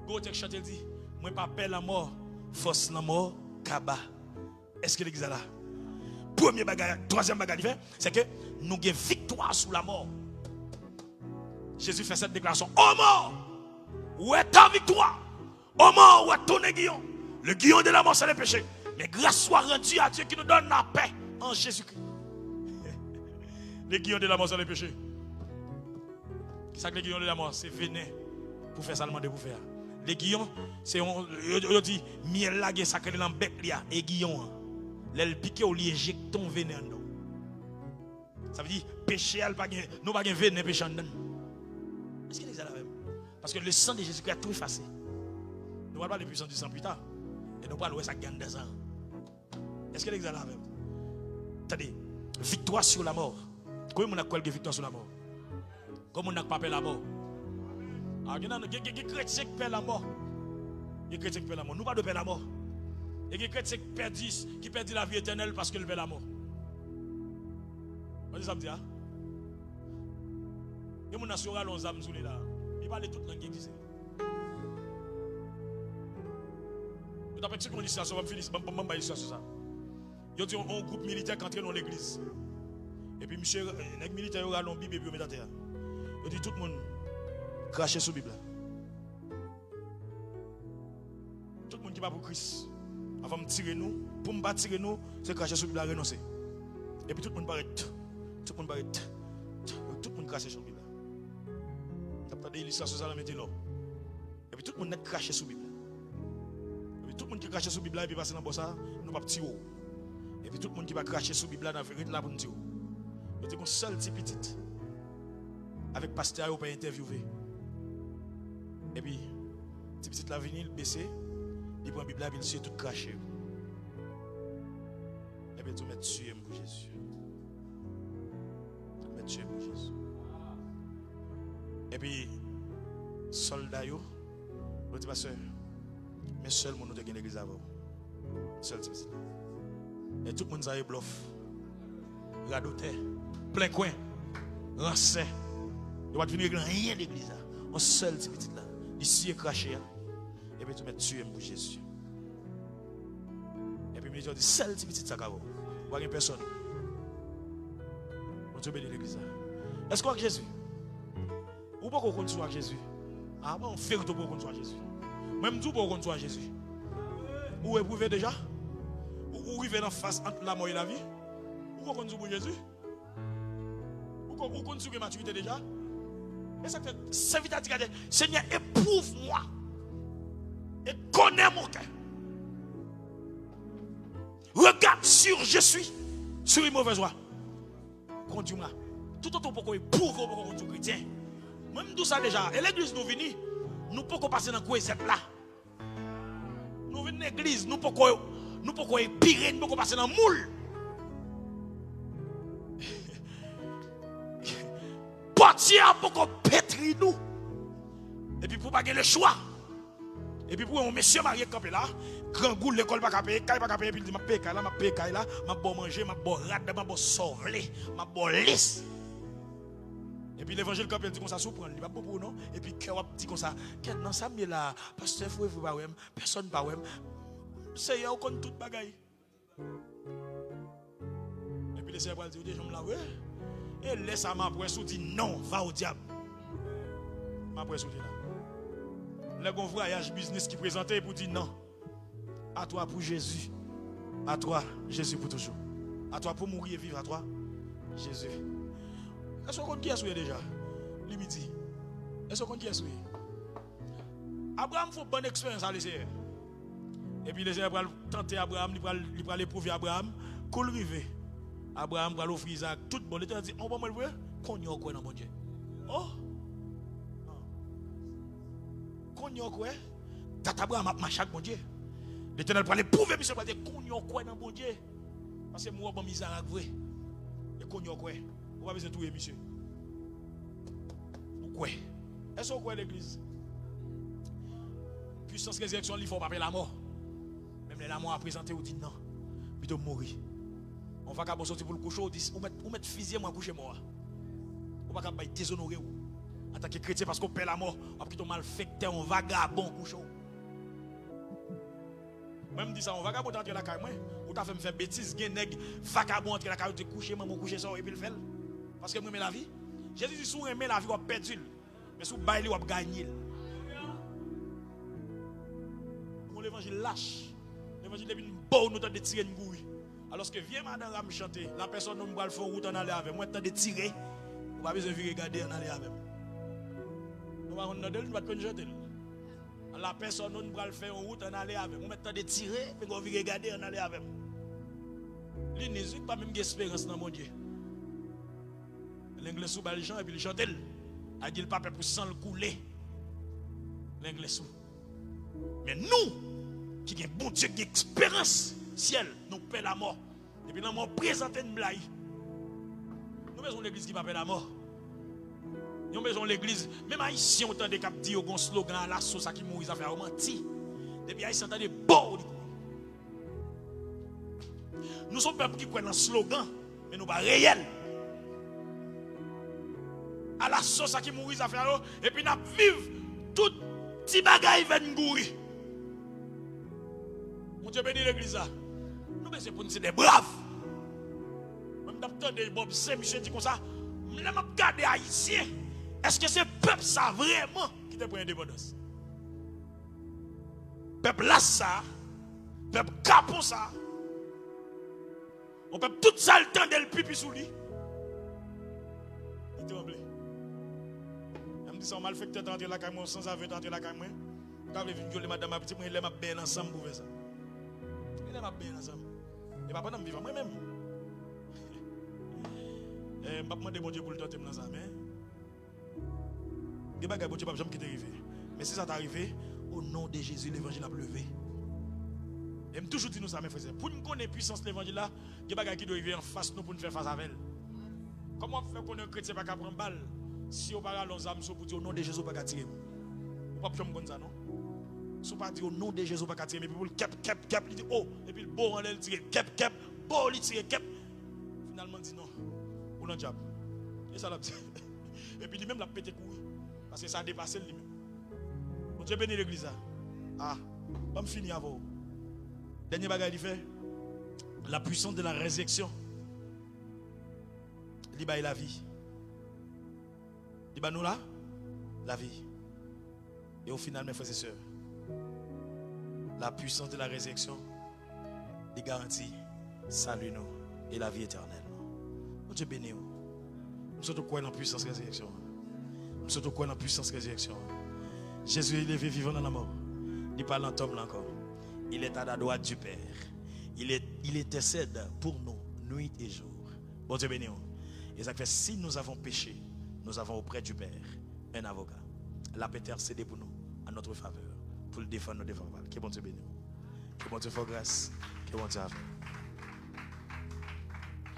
A: Gotek chante dit, moi pas peur la mort, force la mort, kaba. Est-ce que l'église est là? Premier bagage, troisième bagage fait, c'est que nous avons victoire sur la mort. Jésus fait cette déclaration. Oh mort, où est ta victoire? Oh mort, où est ton aiguillon? Le guillon de la mort, c'est le péché. Mais grâce soit rendue à Dieu qui nous donne la paix en Jésus-Christ. Les guillons de la mort, c'est le péché. C'est ça que les guillons de la mort, c'est venin pour faire ça le pour faire. Les guillons, c'est on dit miel lagué sacré dans le bec et guillon. Les piquer ou les éjecter ton venin. Ça veut dire péché, nous pas venin péché en dedans. Est-ce que c'est la même? Parce que le sang de Jésus-Christ a tout effacé. Nous allons parler de puissance du sang plus tard. Et nous parlons de ça gagne des ans. Est-ce que l'examen là même? Attendez, victoire sur la mort. Comment on a quoi de victoire sur la mort? Comment on n'a pas peur la mort? Alors, il y a des chrétiens qui perdent la mort. Il y a des chrétiens qui perdent la mort. Nous pas de perdre la mort. Il y a des chrétiens qui perdent la vie éternelle parce qu'ils perdent la mort. Vous voyez ça me dit? Et mon national, on zam zoulé là. Il parle de toute langue qui existe. Vous avez une illustration, on va finir par illustration ça. Il y a un groupe militaire qui entre dans l'église. Et puis, monsieur, les militaires ont un Bible et puis ils mettent à terre. Il dit tout le monde cracher sur la Bible. Tout le monde qui va pour Christ. Avant de tirer nous, pour me tirer nous, c'est cracher sur la Bible, renoncer. Et puis tout le monde paraît. Tout le monde paraît. Tout le monde crache sur la Bible. Tu as pas d'illustration ça là maintenant. Et puis tout le monde est craché sur la Bible. Et puis tout le monde qui crache sur la Bible et puis passer dans le ça, nous pas tirer. Et puis tout le monde qui va cracher sur la Bible, dans la là pour nous tirer. Nous avons un seul petit petit. Avec pasteur, on peut interviewer. Et puis, petit petit la venir, il baisse, il prend la Bible, il suit tout craché. Et puis, tu mets tuer pour Jésus. Tu mets tuer pour Jésus. Et puis, soldat, vous dites, pasteur, mais seul mon nous de l'église avant. Seul petit petit. Et tout le monde a bluff. Radoté, plein coin, rancé. Il va venir rien d'église. Un seul petit petit là. Ici est craché. Et puis tu mets tuer pour Jésus. Et puis il dit seul petit petit ça. Il n'y a personne. On te bénit l'église. Est-ce qu'on a Jésus? Ou pas qu'on continue avec Jésus? Ah bon, on fait que tu peux continuer avec Jésus. Même tu peux continuer avec Jésus. Ou éprouvé déjà? Ou arriver en face entre la mort et la vie? Ou qu'on continue pour Jésus? Ou qu'on continue avec maturité déjà? Et ça fait, c'est vite à dire, Seigneur, éprouve-moi et connais mon cœur. Regarde sur je suis, sur une mauvaise voie. Conduis-moi. Tout autant pour qu'on éprouve, pour qu'on soit chrétien. Même tout ça déjà. Et l'église nous venons, nous pouvons passer dans quoi cette là. Nous venons à l'église, nous pouvons épirer, nous pouvons passer dans le moule. Portière pour qu'on pétrit nous. Et puis pour pas gagner le choix. Et puis pour un monsieur marié campé là, grand goût l'école pas capé, caille pas capé, puis il dit m'a paye là, m'a paye là, m'a bon manger, m'a bon rade, m'a bon sorler, m'a bon lisse. Et puis l'évangile campé dit comme ça surprendre, il va bon pour non. Et puis cœur dit comme ça, non ça mais là, pasteur faut pas ouais, personne pas ouais. Seigneur connaît toute bagaille. Et puis le Seigneur dit je me la ouais. Et laisse à ma presse dit non, va au diable. Ma presse dit là. Le voyage business qui présentait pour dire non. À toi pour Jésus. À toi, Jésus pour toujours. À toi pour mourir et vivre. À toi, Jésus. Est-ce qu'on qui est souillé déjà? Limiti. Est-ce qu'on qui est souillé? Abraham faut bonne expérience à l'essayer. Et puis les gens vont tenter Abraham, il va l'éprouver Abraham. Cool rivé. Abraham va l'offrir ça tout bon. L'Éternel dit on va me le voir. Qu'on y a quoi dans mon Dieu? Oh! Qu'on y a quoi? Tata Abraham a marché avec mon Dieu. L'Éternel va l'éprouver, monsieur va dire qu'on y a quoi dans mon Dieu? Parce que moi, je suis misérable vrai. Et qu'on y a quoi? On va besoin de tout, monsieur. Pourquoi? Est-ce qu'on croit l'église? Puissance résurrection, il faut pas la mort. Même la mort a présenté ou dit non. Plutôt mourir. On va pas sortir pour le coucher, ou mettre fusil moi coucher moi. On va pas déshonorer en tant que chrétien parce qu'on perd la mort, on va malfecteur, on vagabond coucher. Même dit ça, on vagabond entre la caille moi, ou t'as fait me faire bêtise, gen nèg vagabond entre la caille te coucher, maman coucher ça et puis le fait. Parce que moi la vie. Jésus dit sous aimer la vie on perdu. Mais sous bailler on gagner. Mon l'évangile lâche. L'évangile est une bonne nous de tirer une gouille. Alors que viens madame à me chanter, la personne nous va le faire route en aller avec moi, temps de tirer, on va besoin de regarder en aller avec. Nous va nous va pas chanter. La personne nous va le faire route en aller avec, on met temps de tirer, mais on va regarder en aller avec. Lui n'est pas même d'espérance dans mon Dieu. L'anglais sous bal chant et puis il chante a dit le pape pour sang le couler. L'anglais sous. Mais nous qui a un bon Dieu qui a expérience ciel, nous paie la mort. Et puis dans la mort, présenter une blague. Nous avons l'église qui va paie la mort. Nous avons l'église, même Haïtien, on entend des cap dire un slogan à la sauce qui mourit, ça fait un menti. Depuis Haïtien, on entend des bords. Nous sommes peuple qui croit dans le slogan, mais nous pas réel. À la sauce qui mourit, ça fait un et puis nous vivons tout petit bagaille va nous mourir. Mon Dieu bénit l'église. Nous besoin pour nous des braves. Même d'abord de Bob Saint-Michel dit comme ça, je me regarde Haïtien. Est-ce que c'est peuple ça vraiment qui te prend indépendance? Peuple là ça, peuple capon ça. On peuple tout ça le temps de le pipi sous lui. Il tremble. Il me dit ça malfecteur d'entrer la caille sans avoir d'entrer la caille moi. Quand je viens madame ma petite moi il m'a bien ensemble pour faire ça. Il m'a bien ensemble. Et pas pendant vivre moi-même. Je m'a demandé bon Dieu pour le tenter dans ça mais des bagages bon Dieu pas jamais qui t'arriver. Mais si ça t'arrive au nom de Jésus l'évangile a levé. Et me toujours dit nous ça mes frères. Pour nous connaître puissance de l'évangile là, des bagages qui doivent arriver en face nous pour nous faire face avec elle. Comment faire qu'on est un chrétien pas prendre balle si on parle dans âme pour dire au nom de Jésus pas tirer. On pas comme ça non. Si on pas dire au nom de Jésus pas tirer mais pour le cap il dit oh et puis le bon en elle tire cap bon il tire cap finalement dit non. Pour le diable. Et ça l'a dit. Et puis lui-même l'a pété couille parce que ça a dépassé lui-même. Bon Dieu bénit l'église. Ah, pas me finir avant. Dernier bagage il fait la puissance de la résurrection. Il baille la vie. Il baille nous là la vie. Et au final mes frères et sœurs, la puissance de la résurrection il garantit salut nous et la vie éternelle. Dieu béni. Nous sommes quoi dans la puissance de la résurrection. Nous sommes quoi dans la puissance de la résurrection. Jésus est levé vivant dans la mort. Il parle en homme là encore. Il est à la droite du Père. Il intercède pour nous nuit et jour. Bon Dieu béni. Et ça fait si nous avons péché, nous avons auprès du Père un avocat. La paix intercède pour nous à notre faveur pour le défendre nos défenses. Que bon Dieu béni. Que bon Dieu fasse grâce. Que bon Dieu a fait.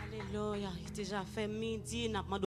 B: Alléluia. Il a déjà fait midi.